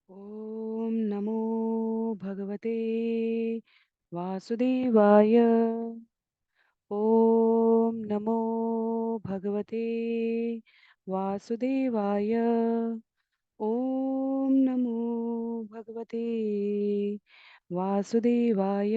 ॐ नमो भगवते वासुदेवाय। ॐ नमो भगवते वासुदेवाय। ॐ नमो भगवते वासुदेवाय।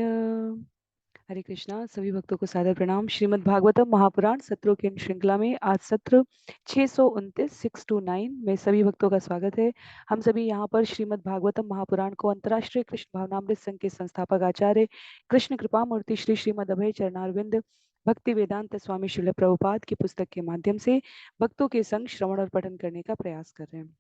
हरे कृष्णा। सभी भक्तों को सादर प्रणाम। श्रीमद् भागवतम महापुराण सत्रों की श्रृंखला में आज सत्र 629 629 में सभी भक्तों का स्वागत है। हम सभी यहाँ पर श्रीमद् भागवतम महापुराण को अंतर्राष्ट्रीय कृष्ण भावनामृत संघ के संस्थापक आचार्य कृष्ण कृपा मूर्ति श्री श्रीमद् अभय चरणारविंद भक्ति वेदांत स्वामी श्रील प्रभुपाद की पुस्तक के माध्यम से भक्तों के संग श्रवण और पठन करने का प्रयास कर रहे हैं।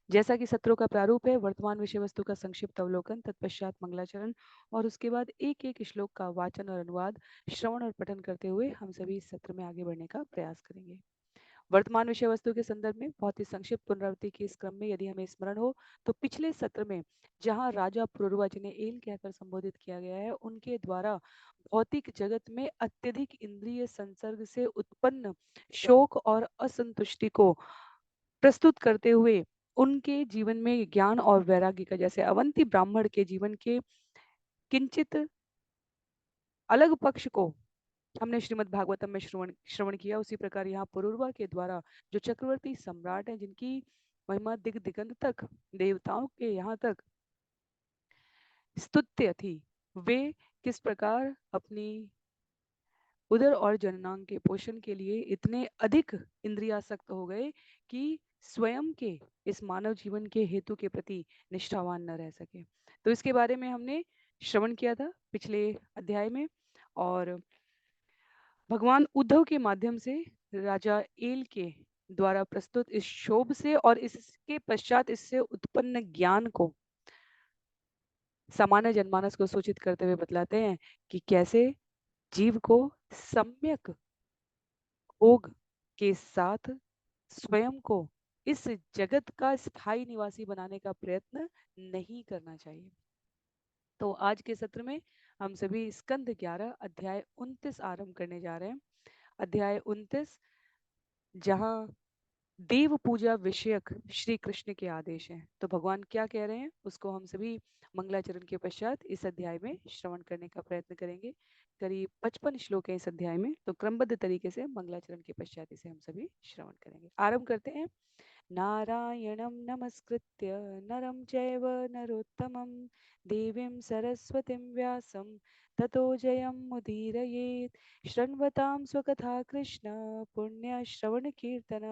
जैसा कि सत्रों का प्रारूप है, वर्तमान विषय वस्तु का संक्षिप्त अवलोकन, तत्पश्चात मंगलाचरण और उसके बाद एक एक श्लोक का वाचन और अनुवाद, श्रवण और पठन करते हुए हम सभी इस सत्र में आगे बढ़ने का प्रयास करेंगे। वर्तमान विषय वस्तु के संदर्भ में बहुत ही संक्षिप्त पुनरावृत्ति के इस क्रम में यदि हमें स्मरण हो तो पिछले सत्र में जहां राजा पुरुरवा जिन्हें एल कहकर संबोधित किया गया है, उनके द्वारा भौतिक जगत में अत्यधिक इंद्रिय संसर्ग से उत्पन्न शोक और असंतुष्टि को प्रस्तुत करते हुए उनके जीवन में ज्ञान और वैराग्य का, जैसे अवंती ब्राह्मण के जीवन के किंचित अलग पक्ष को हमने श्रीमद् भागवतम में श्रवण श्रवण किया, उसी प्रकार यहाँ पुरुरवा के द्वारा जो चक्रवर्ती सम्राट हैं, जिनकी महिमा दिग दिगंत तक, देवताओं के यहाँ तक स्तुत्य थी, वे किस प्रकार अपनी उदर और जननांग के पोषण के लिए इतने अधिक इंद्रियासक्त हो गए कि स्वयं के इस मानव जीवन के हेतु के प्रति निष्ठावान न रह सके। तो इसके बारे में हमने श्रवण किया था पिछले अध्याय में, और भगवान उद्धव के माध्यम से राजा एल के द्वारा प्रस्तुत इस शोभ से और इसके पश्चात इससे उत्पन्न ज्ञान को सामान्य जनमानस को सूचित करते हुए बतलाते हैं कि कैसे जीव को सम्यक भोग के साथ स्वयं को इस जगत का स्थायी निवासी बनाने का प्रयत्न नहीं करना चाहिए। तो आज के सत्र में हम सभी स्कंद 11 अध्याय 29 आरंभ करने जा रहे हैं। अध्याय 29 जहां देव पूजा विषयक श्री कृष्ण के आदेश हैं। तो भगवान क्या कह रहे हैं उसको हम सभी मंगलाचरण के पश्चात इस अध्याय में श्रवण करने का प्रयत्न करेंगे। करीब 55 श्लोक है इस अध्याय में, तो क्रमबद्ध तरीके से मंगलाचरण के पश्चात इसे हम सभी श्रवण करेंगे। आरंभ करते हैं। नारायणं नमस्कृत्य नरं चैव नरोत्तमं देवीं सरस्वतीं व्यासं ततो जयमुदीरयेत्। शृण्वतां स्वकथा कृष्ण पुण्यश्रवणकीर्तन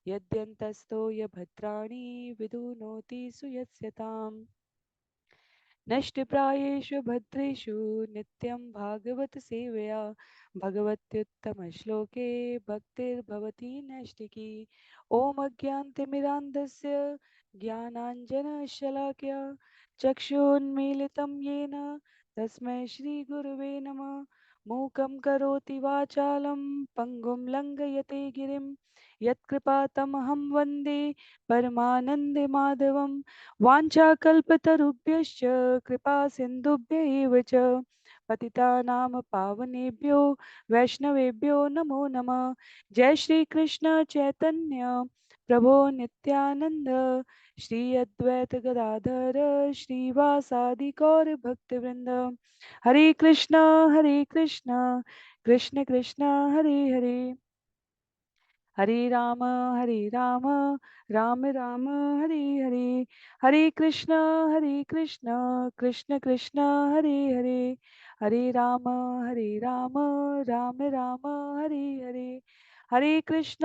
यद्यन्तस्तो यभद्राणि विदुनोति सुयस्यताम्। नष्टप्रायेषु भद्रेषु नित्यं भागवत सेवया भगवत्युत्तमश्लोके भक्तिर्भवति नैष्टिकी। ॐ अज्ञानतिमिरान्धस्य ज्ञानाञ्जनशलाकया चक्षुन्मीलितं येन तस्मै श्रीगुरुवे नमः। मूकं करोति वाचालं पङ्गुं लङ्घयते गिरिं यत्कृपातमहं वन्दे परमानन्दमाधवम्। वाञ्छाकल्पतरुभ्यश्च कृपा सिन्धुभ्य एव च पतितानां पावनेभ्यो वैष्णवेभ्यो नमो नमः। जय श्री कृष्ण चैतन्य प्रभो नित्यानंद श्री अद्वैत गदाधर श्रीवासादि गौर भक्तवृंद। हरे कृष्ण कृष्ण कृष्ण हरे हरे, हरे राम राम राम हरे हरे, हरे कृष्ण कृष्ण कृष्ण हरे हरे, हरे राम राम राम हरे हरे, हरे कृष्ण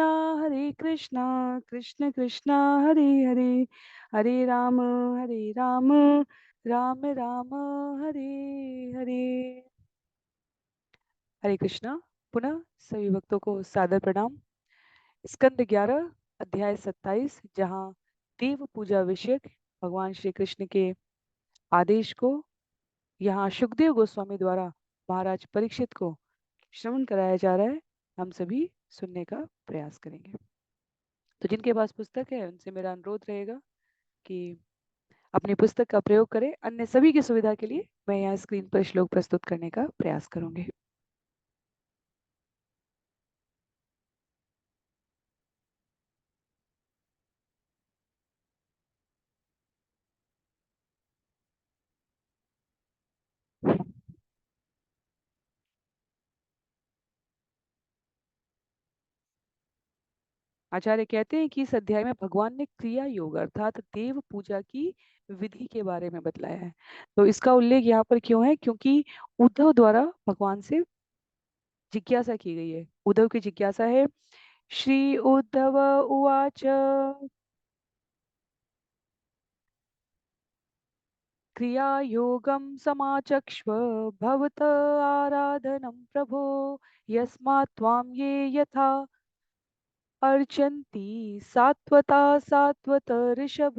कृष्ण कृष्ण हरे हरे, हरे राम राम राम हरे हरे। हरे कृष्णा। पुनः सभी भक्तों को सादर प्रणाम। स्कंद 11 अध्याय 27 जहाँ देव पूजा विषयक भगवान श्री कृष्ण के आदेश को यहाँ सुखदेव गोस्वामी द्वारा महाराज परीक्षित को श्रवण कराया जा रहा है, हम सभी सुनने का प्रयास करेंगे। तो जिनके पास पुस्तक है उनसे मेरा अनुरोध रहेगा कि अपनी पुस्तक का प्रयोग करें। अन्य सभी की सुविधा के लिए मैं यहाँ स्क्रीन पर श्लोक प्रस्तुत करने का प्रयास करूंगी। आचार्य कहते हैं कि इस अध्याय में भगवान ने क्रिया योग अर्थात देव पूजा की विधि के बारे में बतलाया है। तो इसका उल्लेख यहाँ पर क्यों है? क्योंकि उद्धव द्वारा भगवान से जिज्ञासा की गई है। उद्धव की जिज्ञासा है, श्री उद्धव उवाच क्रियायोगं समाचक्ष्व भवत आराधनं प्रभो यस्मात् त्वां ये यथा अर्चन्ति सात्वता सात्वत ऋषभ।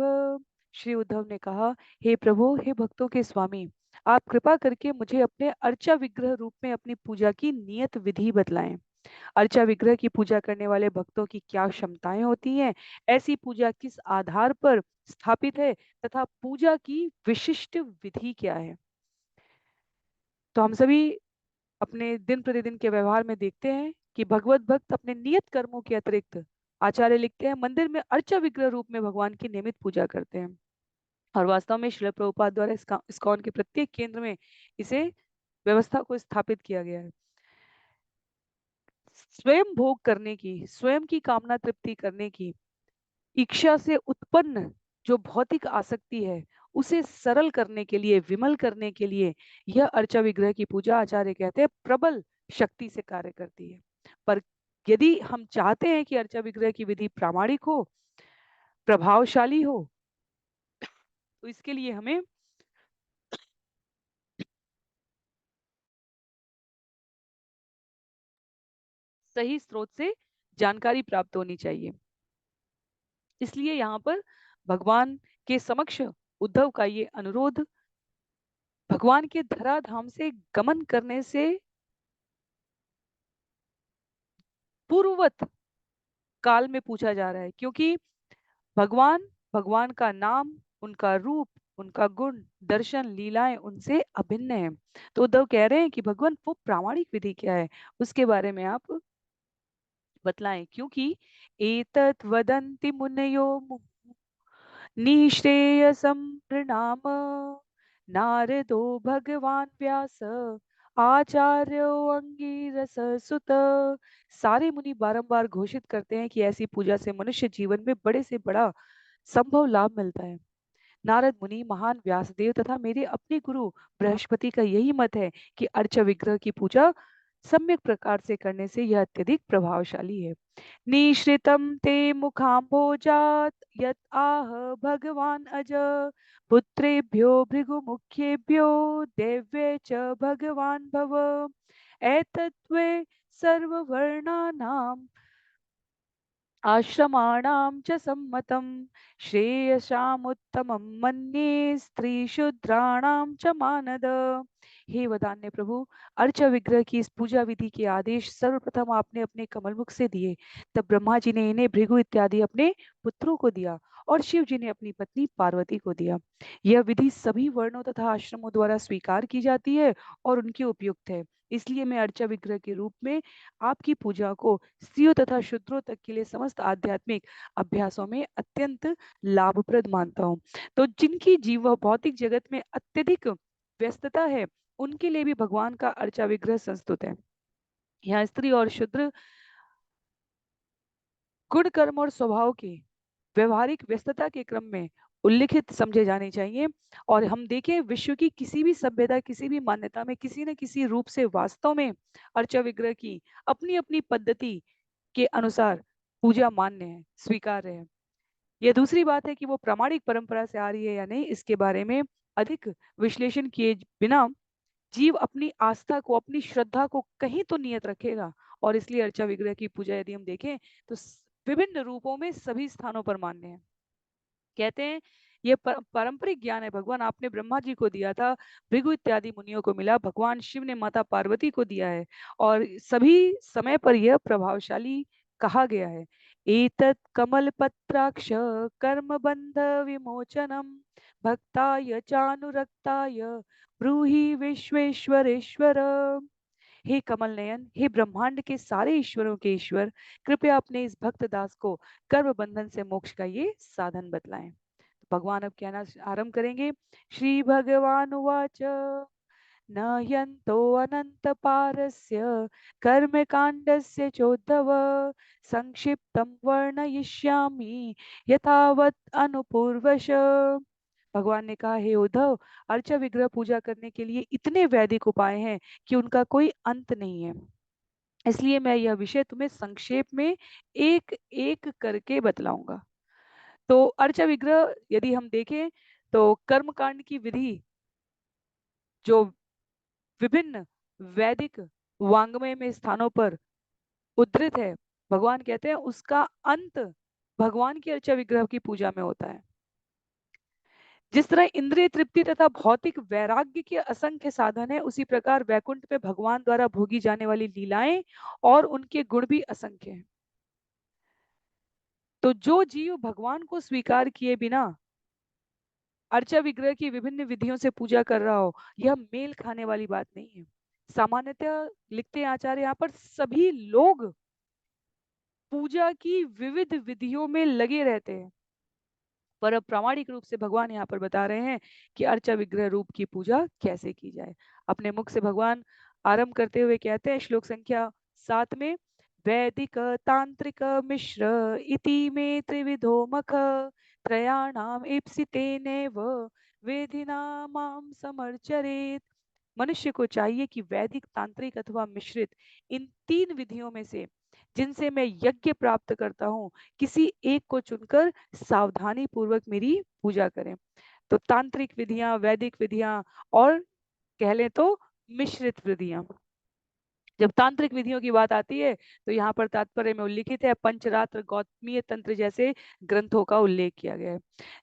श्री उद्धव ने कहा, हे प्रभु, हे भक्तों के स्वामी, आप कृपा करके मुझे अपने अर्चा विग्रह रूप में अपनी पूजा की नियत विधि बतलाएं। अर्चा विग्रह की पूजा करने वाले भक्तों की क्या क्षमताएं होती हैं? ऐसी पूजा किस आधार पर स्थापित है तथा पूजा की विशिष्ट विधि क्या है? तो हम सभी अपने दिन प्रतिदिन के व्यवहार में देखते हैं कि भगवत भक्त अपने नियत कर्मों के अतिरिक्त, आचार्य लिखते हैं, मंदिर में अर्चा विग्रह रूप में भगवान की नियमित पूजा करते हैं। और वास्तव में श्रील प्रभुपाद द्वारा इसका इस्कॉन के प्रत्येक केंद्र में इसे व्यवस्था को स्थापित किया गया है। स्वयं भोग करने की, स्वयं की कामना तृप्ति करने की इच्छा से उत्पन्न जो भौतिक आसक्ति है, उसे सरल करने के लिए, विमल करने के लिए यह अर्चा विग्रह की पूजा, आचार्य कहते हैं, प्रबल शक्ति से कार्य करती है। पर यदि हम चाहते हैं कि अर्चा विग्रह की विधि प्रामाणिक हो, प्रभावशाली हो, तो इसके लिए हमें सही स्रोत से जानकारी प्राप्त होनी चाहिए। इसलिए यहाँ पर भगवान के समक्ष उद्धव का ये अनुरोध भगवान के धराधाम से गमन करने से पूर्ववत काल में पूछा जा रहा है, क्योंकि भगवान, भगवान का नाम, उनका रूप, उनका गुण, दर्शन, लीलाएं उनसे अभिन्न है। तो उद्धव कह रहे हैं कि भगवान वो प्रामाणिक विधि क्या है, उसके बारे में आप बतलाएं, क्योंकि एतत् वदन्ति मुनयो निःश्रेयसं नृणाम नारदो भगवान व्यास आचार्यो अंगिरस सुत। सारे मुनि बारंबार घोषित करते हैं कि ऐसी पूजा से मनुष्य जीवन में बड़े से बड़ा संभव लाभ मिलता है। नारद मुनि, महान व्यासदेव तथा मेरे अपने गुरु बृहस्पति का यही मत है कि अर्च विग्रह की पूजा सम्यक प्रकार से करने से यह अत्यधिक प्रभावशाली है। निश्रितं ते मुखाम्भोजात् यत् आह भगवान् अज पुत्रेभ्यो भृगुमुखेभ्यो देव्ये च भगवान् भव एतत्त्वे सर्ववर्णानां आश्रमाणां च सम्मतं श्रेयसामुत्तमं मन्ये स्त्रीशूद्राणां च मानद। हे वदान्य प्रभु, अर्च विग्रह की इस पूजा विधि के आदेश सर्वप्रथम आपने अपने कमलमुख से दिए। तब ब्रह्मा जी ने इन्हें भृगु इत्यादि अपने पुत्रों को दिया और शिव जी ने अपनी पत्नी पार्वती को दिया। यह विधि सभी वर्णों तथा आश्रमों द्वारा स्वीकार की जाती है और उनके उपयुक्त है। इसलिए मैं अर्चा विग्रह के रूप में आपकी पूजा को स्त्रियों तथा शूद्रों तक के लिए समस्त आध्यात्मिक अभ्यासों में अत्यंत लाभप्रद मानता हूँ। तो जिनकी जीव भौतिक जगत में अत्यधिक व्यस्तता है, उनके लिए भी भगवान का अर्चा विग्रह संस्तुत है। यहाँ स्त्री और शूद्र गुण, कर्म और स्वभाव की व्यवहारिक व्यस्तता के क्रम में उल्लिखित समझे जाने चाहिए। और हम देखें, विश्व की किसी भी सभ्यता, किसी भी मान्यता में किसी न किसी रूप से वास्तव में अर्चा विग्रह की अपनी अपनी पद्धति के अनुसार पूजा मान्य है, स्वीकार्य है। यह दूसरी बात है कि वो प्रामाणिक परंपरा से आ रही है या नहीं, इसके बारे में अधिक विश्लेषण किए बिना जीव अपनी आस्था को, अपनी श्रद्धा को कहीं तो नियत रखेगा। और इसलिए अर्चा विग्रह की पूजा यदि हम देखें तो विभिन्न रूपों में सभी स्थानों पर मान्य है। कहते हैं ये पारंपरिक ज्ञान है, भगवान आपने ब्रह्मा जी को दिया था, भृगु इत्यादि मुनियों को मिला, भगवान शिव ने माता पार्वती को दिया है और सभी समय पर यह प्रभावशाली कहा गया है। एतत् कमल पत्राक्ष कर्म बंध विमोचनम भक्ताय चानुरक्ताय ब्रूहि विश्वेश्वरेश्वर। हे कमल नयन, हे ब्रह्मांड के सारे ईश्वरों के ईश्वर, कृपया अपने इस भक्त दास को कर्म बंधन से मोक्ष का ये साधन बतलाएं। तो भगवान अब कहना आरंभ करेंगे। श्री भगवान उवाच न यन्तो अनन्तपारस्य कर्मकाण्डस्य चोद्धव संक्षिप्तं वर्णयिष्यामि यथावत् अनुपूर्वश। भगवान ने कहा, हे उद्धव, अर्चा विग्रह पूजा करने के लिए इतने वैदिक उपाय हैं कि उनका कोई अंत नहीं है। इसलिए मैं यह विषय तुम्हें संक्षेप में एक एक करके बतलाऊंगा। तो अर्चा विग्रह यदि हम देखें तो कर्मकांड की विधि जो विभिन्न वैदिक वांग्मय में स्थानों पर उद्धृत है, भगवान कहते हैं उसका अंत भगवान की अर्चा विग्रह की पूजा में होता है। जिस तरह इंद्रिय तृप्ति तथा भौतिक वैराग्य के असंख्य साधन है, उसी प्रकार वैकुंठ में भगवान द्वारा भोगी जाने वाली लीलाएं और उनके गुण भी असंख्य हैं। तो जो जीव भगवान को स्वीकार किए बिना अर्चा विग्रह की विभिन्न विधियों से पूजा कर रहा हो, यह मेल खाने वाली बात नहीं है। सामान्यतः लिखते हैं आचार्य, यहाँ पर सभी लोग पूजा की विविध विधियों में लगे रहते हैं, पर अब प्रामाणिक रूप से भगवान यहाँ पर बता रहे हैं कि अर्चा विग्रह रूप की पूजा कैसे की जाए। अपने मुख से भगवान आरंभ करते हुए कहते हैं श्लोक संख्या 7 में, वैदिक तांत्रिक मिश्र इति में त्रिविधो मख त्रयाणाम इप्सितेनेव वेदिना माम समर्चरेत। मनुष्य को चाहिए कि वैदिक तांत्रिक अथवा मिश्रित इन 3 विधियों में से जिनसे मैं यज्ञ प्राप्त करता हूँ, किसी एक को चुनकर सावधानी पूर्वक मेरी पूजा करें। तो तांत्रिक विधियां, वैदिक विधियां और कह लें तो मिश्रित विधियां। जब तांत्रिक विधियों की बात आती है तो यहाँ पर तात्पर्य में उल्लिखित है पंचरात्र, गौतमीय तंत्र जैसे ग्रंथों का उल्लेख किया गया है।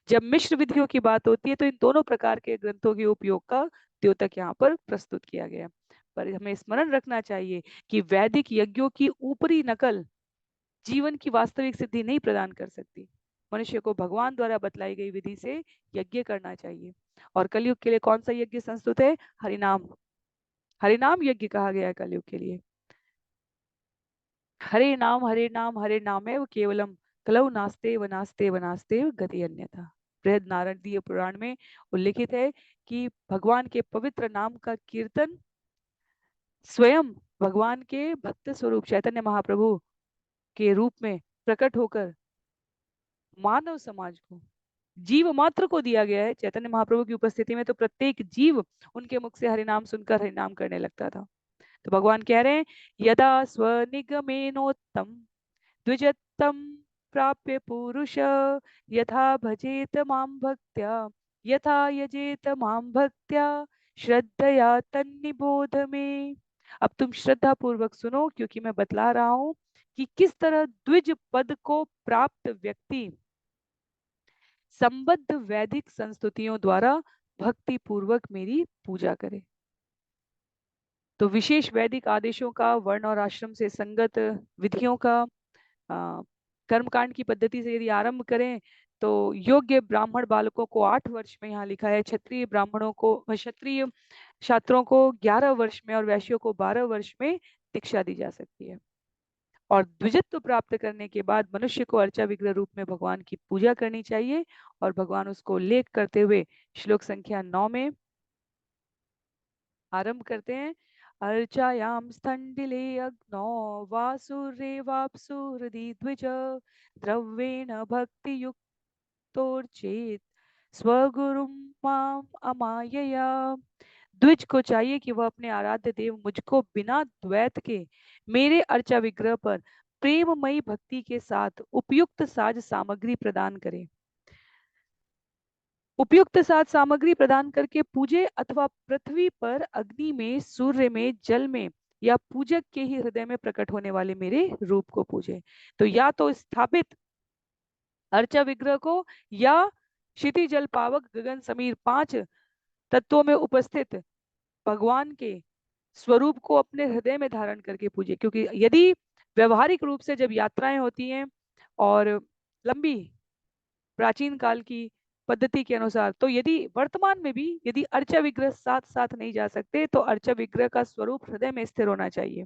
जब मिश्र विधियों की बात होती है तो इन दोनों प्रकार के ग्रंथों के उपयोग का द्योतक यहाँ पर प्रस्तुत किया गया है। पर हमें स्मरण रखना चाहिए कि वैदिक यज्ञों की ऊपरी नकल जीवन की वास्तविक सिद्धि नहीं प्रदान कर सकती। मनुष्य को भगवान द्वारा बतलाई गई विधि से यज्ञ करना चाहिए। और कलयुग के लिए कौन सा यज्ञ संस्तुत है? हरिनाम। हरिनाम यज्ञ कहा गया है कलयुग के लिए। हरे नाम हरे नाम हरे नामेव केवलम कलौ नास्ते वनास्ते वनास्ते गति अन्यथा। बृहद नारदीय पुराण में उल्लिखित है कि भगवान के पवित्र नाम का कीर्तन स्वयं भगवान के भक्त स्वरूप चैतन्य महाप्रभु के रूप में प्रकट होकर मानव समाज को, जीव मात्र को दिया गया है। चैतन्य महाप्रभु की उपस्थिति में तो प्रत्येक जीव उनके मुख से हरिनाम सुनकर हरिनाम करने लगता था। तो भगवान कह रहे हैं, यदा स्वनिगमेनोत्तम द्विजत्तम प्राप्य पुरुष यथा भजेत मां भक्त्या यथा यजेत मां भक्त्या श्रद्धया तन्निबोध में। अब तुम श्रद्धा पूर्वक सुनो, क्योंकि मैं बतला रहा हूं कि किस तरह द्विज पद को प्राप्त व्यक्ति संबद्ध वैदिक संस्तुतियों द्वारा भक्ति पूर्वक मेरी पूजा करे। तो विशेष वैदिक आदेशों का, वर्ण और आश्रम से संगत विधियों का कर्मकांड की पद्धति से यदि आरंभ करें तो योग्य ब्राह्मण बालकों को 8 वर्ष में, यहाँ लिखा है क्षत्रिय ब्राह्मणों को, क्षत्रिय छात्रों को 11 वर्ष में और वैश्यों को 12 वर्ष में दीक्षा दी जा सकती है। और द्विजत्व प्राप्त करने के बाद मनुष्य को अर्चा विग्रह रूप में भगवान की पूजा करनी चाहिए। और भगवान उसको उल्लेख करते हुए श्लोक संख्या 9 में आरंभ करते हैं, अर्चायाम स्थंडिले अग्नौ वासुरेवाप्सु हृदि द्विज द्रव्येण भक्ति युक्तोर्चेत स्वगुरुं माम अमायया। द्विज को चाहिए कि वह अपने आराध्य देव मुझको बिना द्वैत के मेरे अर्चा विग्रह पर प्रेममयी भक्ति के साथ उपयुक्त साज सामग्री प्रदान करे, उपयुक्त साज सामग्री प्रदान करके पूजे, अथवा पृथ्वी पर, अग्नि में, सूर्य में, जल में या पूजक के ही हृदय में प्रकट होने वाले मेरे रूप को पूजे। तो या तो स्थापित अर्चा विग्रह को या क्षिति जल पावक गगन समीर 5 तत्वों में उपस्थित भगवान के स्वरूप को अपने हृदय में धारण करके पूजे। क्योंकि यदि व्यवहारिक रूप से जब यात्राएं होती हैं और लंबी प्राचीन काल की पद्धति के अनुसार, तो यदि वर्तमान में भी यदि अर्चा विग्रह साथ साथ नहीं जा सकते तो अर्चा विग्रह का स्वरूप हृदय में स्थिर होना चाहिए।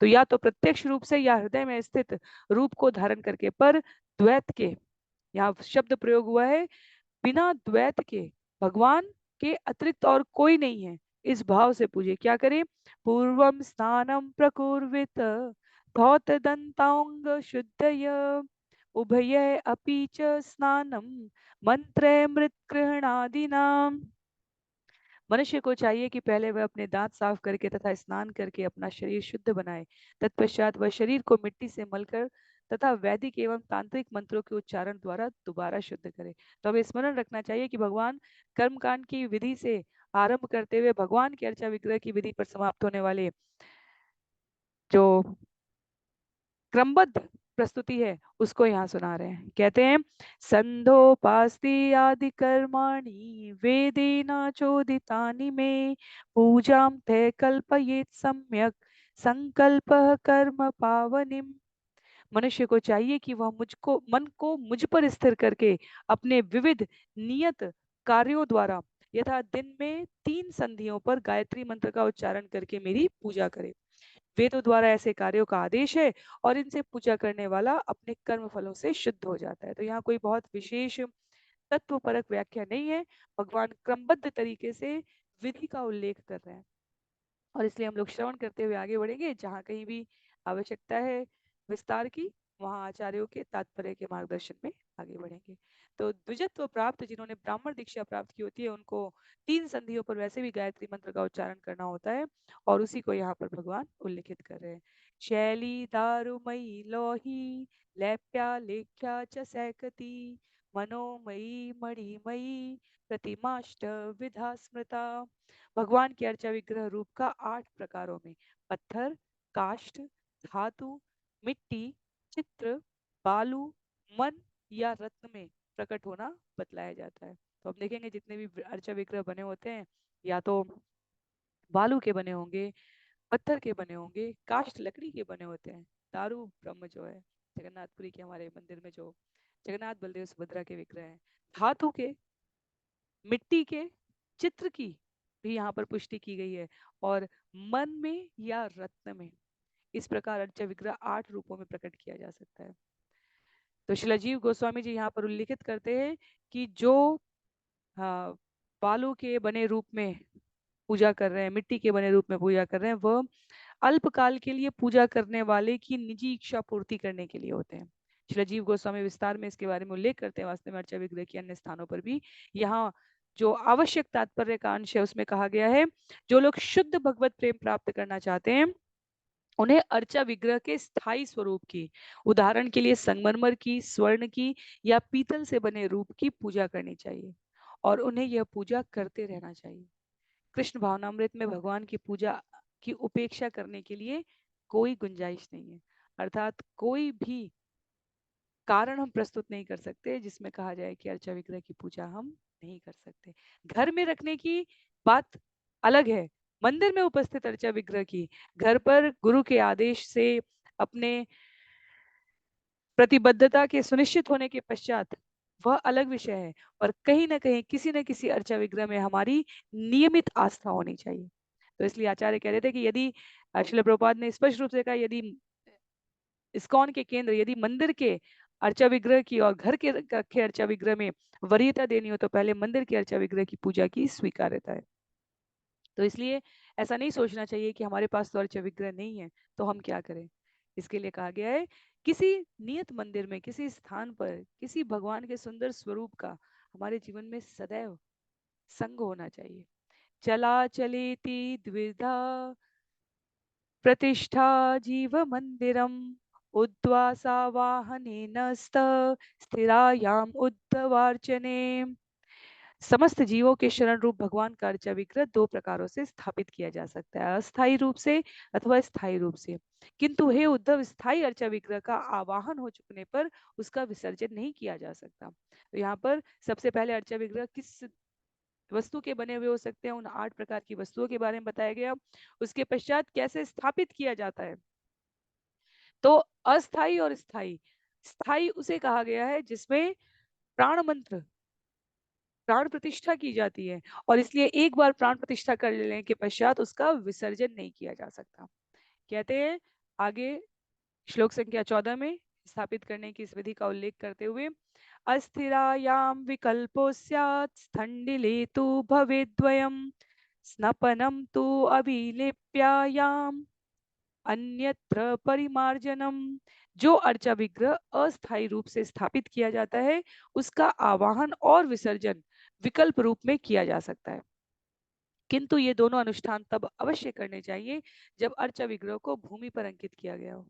तो या तो प्रत्यक्ष रूप से या हृदय में स्थित रूप को धारण करके। पर द्वैत के, यहाँ शब्द प्रयोग हुआ है, बिना द्वैत के, भगवान के अतिरिक्त और कोई नहीं है, इस भाव से पूजे। क्या करें? पूर्वम स्नानम प्रकुर्वित धौत दंतांग शुद्धय उभय अपि च स्नानम मंत्रे मृत गृहणादिनाम। मनुष्य को चाहिए कि पहले वह अपने दांत साफ करके तथा स्नान करके अपना शरीर शुद्ध बनाए। तत्पश्चात वह शरीर को मिट्टी से मलकर तथा वैदिक एवं तांत्रिक मंत्रों के उच्चारण द्वारा दोबारा शुद्ध करे। तो हमें स्मरण रखना चाहिए कि भगवान कर्मकांड की विधि से आरंभ करते हुए भगवान के अर्चा विग्रह की विधि पर समाप्त होने वाले जो क्रमबद्ध प्रस्तुति है उसको यहाँ सुना रहे हैं। कहते हैं संधोपास्ति आदि कर्माणि वेदेना चोदितानि में पूजां ते कल्पयेत सम्यक संकल्प कर्म पावनिम। मनुष्य को चाहिए कि वह मुझको मन को मुझ पर स्थिर करके अपने विविध नियत कार्यों द्वारा यथा दिन में 3 संधियों पर गायत्री मंत्र का उच्चारण करके मेरी पूजा करे। वेदों द्वारा ऐसे कार्यों का आदेश है और इनसे पूजा करने वाला अपने कर्म फलों से शुद्ध हो जाता है। तो यहाँ कोई बहुत विशेष तत्वपरक व्याख्या नहीं है, भगवान क्रमबद्ध तरीके से विधि का उल्लेख कर रहे हैं और इसलिए हम लोग श्रवण करते हुए आगे बढ़ेंगे। जहाँ कहीं भी आवश्यकता है विस्तार की, वहाँ आचार्यों के तात्पर्य के मार्गदर्शन में आगे बढ़ेंगे। तो द्विजत्व प्राप्त जिन्होंने ब्राह्मण दीक्षा प्राप्त की होती है उनको 3 संधियों पर वैसे भी गायत्री मंत्र का उच्चारण करना होता है और उसी को यहाँ पर भगवान उल्लिखित कर रहे हैं। शैली दारुमयी लोही लैप्या लेख्या च सैकती मनोमयी मणिमयी प्रतिमाष्ट विधा स्मृता। भगवान के अर्चा विग्रह रूप का 8 प्रकारों में पत्थर, काष्ठ, धातु, मिट्टी, चित्र, बालू, मन या रत्न में प्रकट होना बतलाया जाता है। तो हम देखेंगे जितने भी अर्चा विग्रह बने होते हैं या तो बालू के बने होंगे, पत्थर के बने होंगे, काष्ठ लकड़ी के बने होते हैं। दारू ब्रह्म जो है जगन्नाथपुरी के हमारे मंदिर में जो जगन्नाथ बलदेव सुभद्रा के विग्रह हैं, धातु के, मिट्टी के, चित्र की भी यहाँ पर पुष्टि की गई है और मन में या रत्न में इस प्रकार अर्चा विग्रह 8 रूपों में प्रकट किया जा सकता है। तो शिलाजीव गोस्वामी जी यहाँ पर उल्लिखित करते हैं कि जो बालू के बने रूप में पूजा कर रहे हैं, मिट्टी के बने रूप में पूजा कर रहे हैं, वह अल्पकाल के लिए पूजा करने वाले की निजी इच्छा पूर्ति करने के लिए होते हैं। शिलाजीव गोस्वामी विस्तार में इसके बारे में उल्लेख करते हैं। वास्तव में अर्चा विग्रह के अन्य स्थानों पर भी यहाँ जो आवश्यक तात्पर्य का अंश है उसमें कहा गया है जो लोग शुद्ध भगवत प्रेम प्राप्त करना चाहते हैं उन्हें अर्चा विग्रह के स्थायी स्वरूप की, उदाहरण के लिए संगमरमर की, स्वर्ण की या पीतल से बने रूप की पूजा करनी चाहिए और उन्हें यह पूजा करते रहना चाहिए। कृष्ण भावनामृत में भगवान की पूजा की उपेक्षा करने के लिए कोई गुंजाइश नहीं है। अर्थात कोई भी कारण हम प्रस्तुत नहीं कर सकते जिसमें कहा जाए कि अर्चा विग्रह की पूजा हम नहीं कर सकते। घर में रखने की बात अलग है, मंदिर में उपस्थित अर्चा विग्रह की घर पर गुरु के आदेश से अपने प्रतिबद्धता के सुनिश्चित होने के पश्चात वह अलग विषय है, और कहीं ना कहीं किसी न किसी अर्चा विग्रह में हमारी नियमित आस्था होनी चाहिए। तो इसलिए आचार्य कह रहे थे कि यदि श्रील प्रभुपाद ने स्पष्ट रूप से कहा यदि इस्कॉन के केंद्र यदि मंदिर के अर्चा विग्रह की और घर के रखे अर्चा विग्रह में वरीयता देनी हो तो पहले मंदिर के अर्चा विग्रह की पूजा की स्वीकार्यता है। तो इसलिए ऐसा नहीं सोचना चाहिए कि हमारे पास तो अर्चा विग्रह नहीं है तो हम क्या करें। इसके लिए कहा गया है किसी नियत मंदिर में, किसी स्थान पर, किसी भगवान के सुंदर स्वरूप का हमारे जीवन में सदैव संग होना चाहिए। चला चलेति द्विधा प्रतिष्ठा जीव मंदिरम उद्वासा वाहनेन स्थिरायाम उद्धवार्चने। समस्त जीवों के शरण रूप भगवान का अर्चा विग्रह 2 प्रकारों से स्थापित किया जा सकता है, अस्थायी रूप से अथवा स्थायी रूप से। किंतु हे उद्धव, स्थायी अर्चा विग्रह का आवाहन हो चुकने पर उसका विसर्जन नहीं किया जा सकता। तो यहाँ पर सबसे पहले अर्चा विग्रह किस वस्तु के बने हुए हो सकते हैं, उन 8 प्रकार की वस्तुओं के बारे में बताया गया। उसके पश्चात कैसे स्थापित किया जाता है। तो अस्थाई और स्थाई, स्थाई उसे कहा गया है जिसमें प्राण मंत्र, प्राण प्रतिष्ठा की जाती है और इसलिए एक बार प्राण प्रतिष्ठा कर लेने के पश्चात उसका विसर्जन नहीं किया जा सकता। कहते हैं आगे श्लोक संख्या 14 में स्थापित करने की इस विधि का उल्लेख करते हुए अस्थिरायाम विकल्पो स्यात् स्थंडिले तु भवेद्वयम् स्नपनम तु अभिलेप्यायाम अन्यत्र परिमार्जनम। जो अर्चा विग्रह अस्थायी रूप से स्थापित किया जाता है उसका आवाहन और विसर्जन विकल्प रूप में किया जा सकता है, किंतु ये दोनों अनुष्ठान तब अवश्य करने चाहिए जब अर्चा विग्रह को भूमि पर अंकित किया गया हो।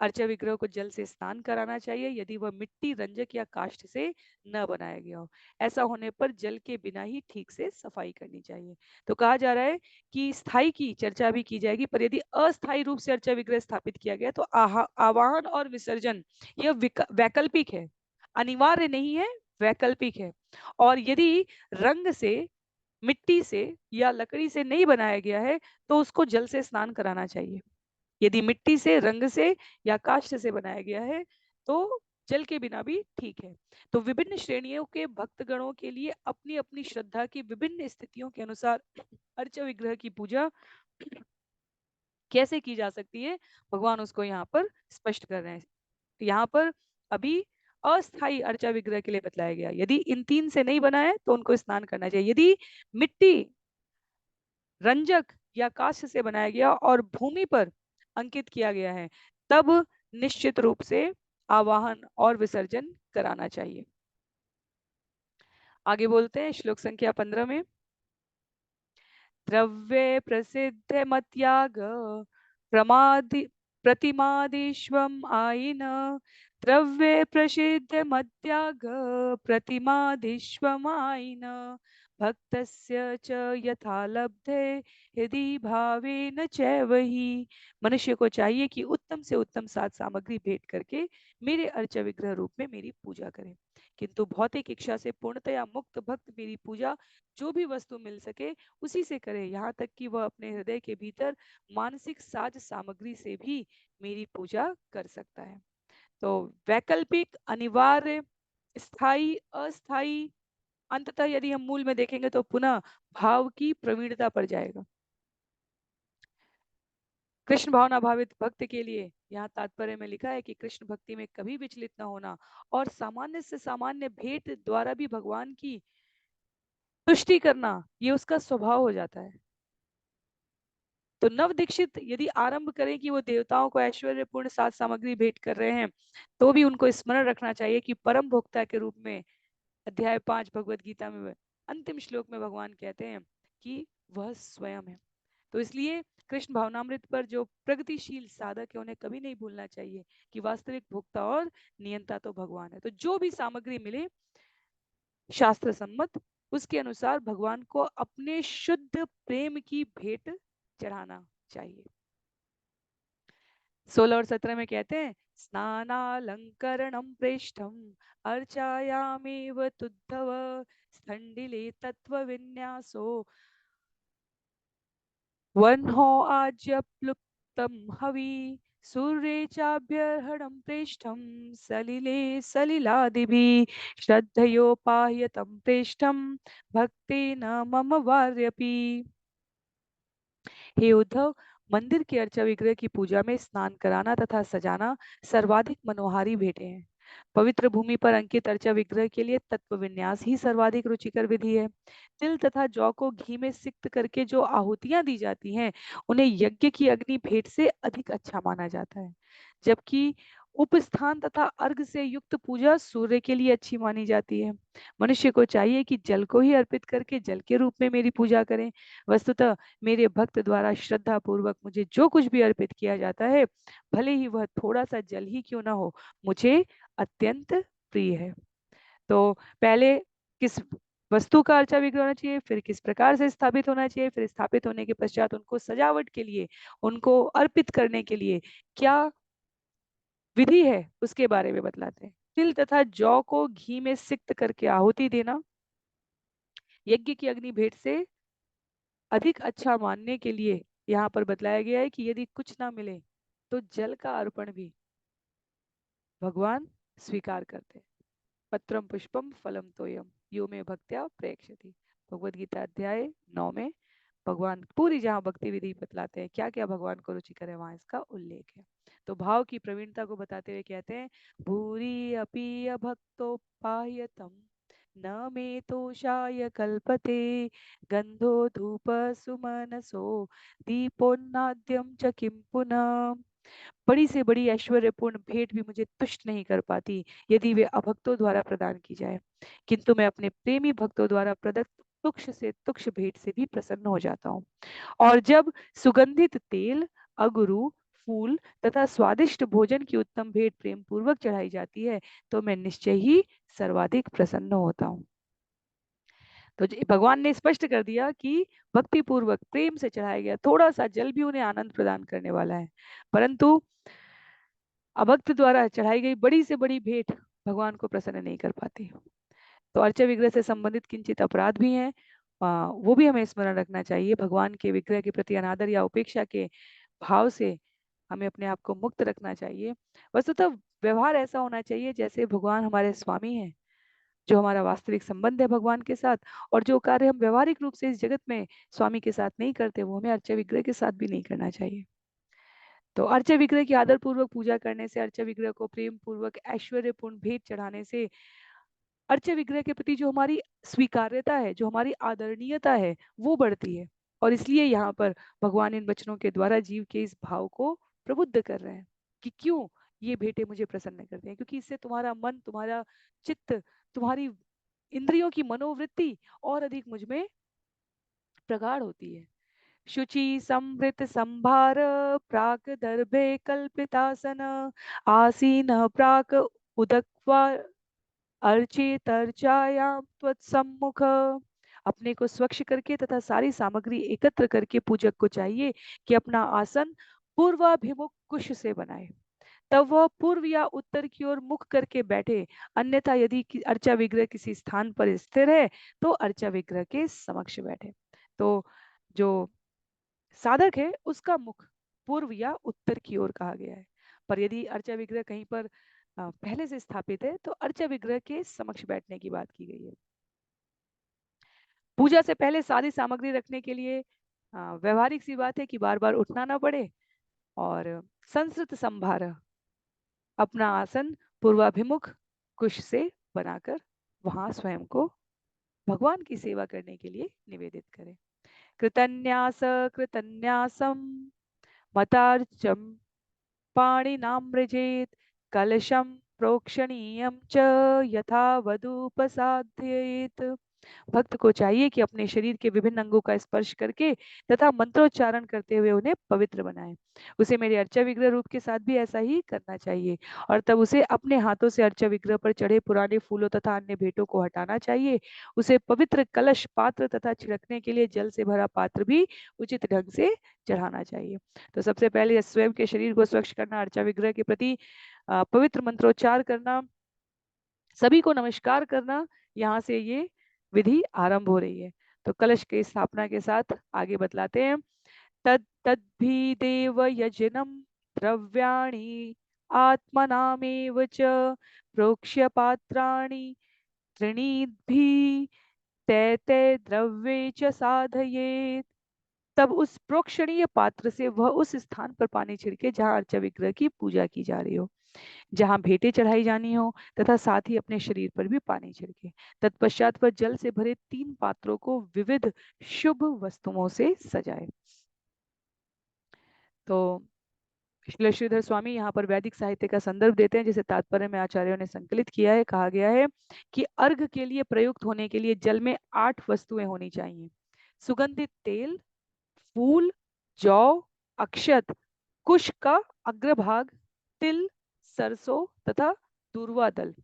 अर्चा विग्रह को जल से स्नान कराना चाहिए यदि वह मिट्टी, रंजक या काष्ठ से न बनाया गया हो। ऐसा होने पर जल के बिना ही ठीक से सफाई करनी चाहिए। तो कहा जा रहा है कि स्थायी की चर्चा भी की जाएगी, पर यदि अस्थायी रूप से अर्चा विग्रह स्थापित किया गया तो आवाहन और विसर्जन यह वैकल्पिक है, अनिवार्य नहीं है, वैकल्पिक है। और यदि रंग से, मिट्टी से या लकड़ी से नहीं बनाया गया है तो उसको जल से स्नान कराना चाहिए। यदि मिट्टी से, रंग से या काष्ठ से बनाया गया है तो जल के बिना भी ठीक है। तो विभिन्न श्रेणियों के भक्तगणों के लिए अपनी अपनी श्रद्धा की विभिन्न स्थितियों के अनुसार अर्च विग्रह की पूजा कैसे की जा सकती है, भगवान उसको यहाँ पर स्पष्ट कर रहे हैं। यहाँ पर अभी अस्थाई अर्चा विग्रह के लिए बतलाया गया, यदि इन तीन से नहीं बना है तो उनको स्नान करना चाहिए। यदि मिट्टी, रंजक या काष्ठ से बनाया गया और भूमि पर अंकित किया गया है तब निश्चित रूप से आवाहन और विसर्जन कराना चाहिए। आगे बोलते हैं श्लोक संख्या 15 में। द्रव्ये प्रसिद्ध मत्याग प्रमादि प्रतिमादिश्वम आइन। द्रव्ये प्रसिद्ध मत्याग प्रतिमादिश्वम आइन। भक्तस्य च यथा लब्धे यदि भावेन चैवहि। मनुष्य को चाहिए कि उत्तम से उत्तम साध सामग्री भेंट करके मेरे अर्चा विग्रह रूप में मेरी पूजा करें, किंतु भौतिक इच्छा से पूर्णतया मुक्त भक्त मेरी पूजा जो भी वस्तु मिल सके उसी से करे, यहाँ तक कि वह अपने हृदय के भीतर मानसिक साज सामग्री से भी मेरी पूजा कर सकता है। तो वैकल्पिक, अनिवार्य, स्थायी, अस्थायी, अंततः यदि हम मूल में देखेंगे तो पुनः भाव की प्रवीणता पर जाएगा। कृष्ण भावना भावित भक्त के लिए यहाँ तात्पर्य में लिखा है कि कृष्ण भक्ति में कभी विचलित न होना और सामान्य से सामान्य भेंट द्वारा भी भगवान की तुष्टि करना, ये उसका स्वभाव हो जाता है। तो नव दीक्षित यदि आरंभ करें कि वो देवताओं को ऐश्वर्यपूर्ण साज सामग्री भेंट कर रहे हैं तो भी उनको स्मरण रखना चाहिए कि परम भोक्ता के रूप में अध्याय 5 भगवत गीता में अंतिम श्लोक में भगवान कहते हैं कि वह स्वयं है। तो इसलिए कृष्ण भावनामृत पर जो प्रगतिशील साधक है उन्हें कभी नहीं भूलना चाहिए कि वास्तविक भोक्ता और नियंता तो भगवान है। तो जो भी सामग्री मिले शास्त्र सम्मत, उसके अनुसार भगवान को अपने शुद्ध प्रेम की भेंट चढ़ाना चाहिए। 16 और 17 में कहते हैं स्नानालंकरणम प्रेष्ठम अर्चायामेव तुद्धव स्थंडिले तत्व विन्यासो वन्हो आज्यप्लुप्तम हवि सूर्ये चाभ्यर्हणं प्रेष्ठं सलिले सलिलादिभिः श्रद्धयोपाह्यतं प्रेष्ठं भक्तेन मम वार्यपि। हे उद्धव, मंदिर के अर्चा विग्रह की पूजा में स्नान कराना तथा सजाना सर्वाधिक मनोहारी भेंटें हैं। पवित्र भूमि पर अंकित अर्चा विग्रह के लिए तत्व विन्यास ही सर्वाधिक रुचिकर विधि है। तिल तथा जौ को घी में सिक्त करके जो आहुतियां दी जाती हैं उन्हें यज्ञ की अग्नि भेंट से अधिक अच्छा माना जाता है, जबकि उपस्थान तथा अर्घ से युक्त पूजा सूर्य के लिए अच्छी मानी जाती है। मनुष्य को चाहिए कि जल को ही अर्पित करके जल के रूप में मेरी पूजा करें। वस्तुतः मेरे भक्त द्वारा श्रद्धा पूर्वक मुझे जो कुछ भी अर्पित किया जाता है, भले ही वह थोड़ा सा जल ही क्यों ना हो, मुझे अत्यंत प्रिय है। तो पहले किस वस्तु का अर्चा विग्रह होना चाहिए, फिर किस प्रकार से स्थापित होना चाहिए, फिर स्थापित होने के पश्चात उनको सजावट के लिए, उनको अर्पित करने के लिए क्या विधि है उसके बारे में बतलाते हैं। तिल तथा जौ को घी में सिक्त करके आहुति देना यज्ञ की अग्नि भेंट से अधिक अच्छा मानने के लिए यहाँ पर बतलाया गया है कि यदि कुछ ना मिले तो जल का अर्पण भी भगवान स्वीकार करते हैं। पत्रम पुष्पम फलम तोयम यो में भक्त्या प्रेक्षति। भगवद गीता अध्याय 9 में भगवान पूरी जहाँ भक्ति विधि बतलाते हैं, क्या क्या भगवान को रुचिकर है वहां इसका उल्लेख है। तो भाव की प्रवीणता को बताते हुए कहते हैं भूरी अपी भक्तोपायतम न मे तोषाय कल्पते गंधो धूप सुमनसो दीपोन्नाद्यम च किं पुनः। बड़ी से बड़ी ऐश्वर्यपूर्ण भेंट भी मुझे तुष्ट नहीं कर पाती यदि वे अभक्तों द्वारा प्रदान की जाए, किंतु मैं अपने प्रेमी भक्तों द्वारा प्रदत्त तुक्ष से तुक्ष भेंट से भी प्रसन्न हो जाता हूँ। और जब सुगंधित तेल, अगरू, फूल तथा स्वादिष्ट भोजन की उत्तम भेंट प्रेम पूर्वक चढ़ाई जाती है तो मैं निश्चय ही सर्वाधिक प्रसन्न होता हूँ। तो भगवान ने स्पष्ट कर दिया कि भक्ति पूर्वक प्रेम से चढ़ाया गया थोड़ा सा जल भी उन्हें आनंद प्रदान करने वाला है, परंतु अभक्त द्वारा चढ़ाई गई बड़ी से बड़ी भेंट भगवान को प्रसन्न नहीं कर पाती। तो अर्चा विग्रह से संबंधित किंचित अपराध भी हैं, वो भी हमें स्मरण रखना चाहिए। भगवान के विग्रह के प्रति अनादर या उपेक्षा के भाव से हमें अपने आप को मुक्त रखना चाहिए। वस्तुतः व्यवहार ऐसा होना चाहिए जैसे भगवान हमारे स्वामी हैं, जो हमारा वास्तविक संबंध है भगवान के साथ, और जो कार्य हम व्यवहारिक रूप से इस जगत में स्वामी के साथ नहीं करते वो हमें अर्चा विग्रह के साथ भी नहीं करना चाहिए। तो अर्चा विग्रह की आदर पूर्वक पूजा करने से, अर्चा विग्रह को प्रेम पूर्वक ऐश्वर्यपूर्ण भेंट चढ़ाने से अर्चा विग्रह के प्रति जो हमारी स्वीकार्यता है, जो हमारी आदरणीयता है, वो बढ़ती है। और इसलिए यहाँ पर भगवान इन वचनों के द्वारा जीव के इस भाव को प्रबुद्ध कर रहे हैं कि क्यों ये भेंटें मुझे प्रसन्न करते हैं, क्योंकि इससे तुम्हारा मन, तुम्हारा चित्त, तुम्हारी इंद्रियों की मनोवृत्ति और अधिक मुझ में प्रगाढ़ होती है। शुचि समृत संभार प्राक दर्भे कल्पितासन आसीन प्राक उदक्वा अर्चितर्चायां त्वत्सम्मुख। अपने को स्वच्छ करके तथा सारी सामग्री एकत्र करके पूजक को चाहिए कि अपना आसन पूर्वाभिमुख कुश से बनाए, तब वह पूर्व या उत्तर की ओर मुख करके बैठे। अन्यथा यदि अर्चा विग्रह किसी स्थान पर स्थिर है तो अर्चा विग्रह के समक्ष बैठे। तो जो साधक है उसका मुख पूर्व या उत्तर की ओर कहा गया है, पर यदि अर्चा विग्रह कहीं पर पहले से स्थापित है तो अर्चा विग्रह के समक्ष बैठने की बात की गई है। पूजा से पहले सारी सामग्री रखने के लिए व्यवहारिक सी बात है कि बार बार उठना ना पड़े, और संस्कृत संभार अपना आसन पूर्वाभिमुख कुश से बनाकर वहां स्वयं को भगवान की सेवा करने के लिए निवेदित करें। कृतन्यास कृतन्यासम मतार्चम पाणिनामृजेत कलशम प्रोक्षणीयम च यथा वधुपसाध्येत। भक्त को चाहिए कि अपने शरीर के विभिन्न अंगों का स्पर्श करके तथा मंत्रोच्चारण करते हुए उन्हें पवित्र बनाए। उसे मेरे अर्चा विग्रह रूप के साथ भी ऐसा ही करना चाहिए, और तब उसे अपने हाथों से अर्चा विग्रह पर चढ़े पुराने फूलों तथा अन्य भेंटों को हटाना चाहिए। उसे पवित्र कलश, पात्र तथा छिड़कने के लिए जल से भरा पात्र भी उचित ढंग से चढ़ाना चाहिए। तो सबसे पहले स्वयं के शरीर को स्वच्छ करना, अर्चा विग्रह के प्रति पवित्र मंत्रोच्चार करना, सभी को नमस्कार करना, यहाँ से ये विधि आरंभ हो रही है। तो कलश की स्थापना के साथ आगे बतलाते हैं। तद तद्भी देव यजनम द्रव्याणि आत्मनामेव च प्रोक्ष्य पात्राणि त्रिणीद्भिः ते ते द्रव्ये च साधयेत्। तब उस प्रोक्षणीय पात्र से वह उस स्थान पर पानी छिड़के जहाँ अर्चा विग्रह की पूजा की जा रही हो, जहाँ भेंटें चढ़ाई जानी हो, तथा साथ ही अपने शरीर पर भी पानी छिड़के। तत्पश्चात वह जल से भरे 3 पात्रों को विविध शुभ वस्तुओं से सजाए। तो श्रील श्रीधर स्वामी यहाँ पर वैदिक साहित्य का संदर्भ देते हैं, जिसे तात्पर्य में आचार्यों ने संकलित किया है। कहा गया है कि अर्घ के लिए प्रयुक्त होने के लिए जल में 8 वस्तुएं होनी चाहिए: सुगंधित तेल, फूल, जौ, अक्षत, कुश का अग्रभाग, तिल, सरसों तथा दूर्वा दल।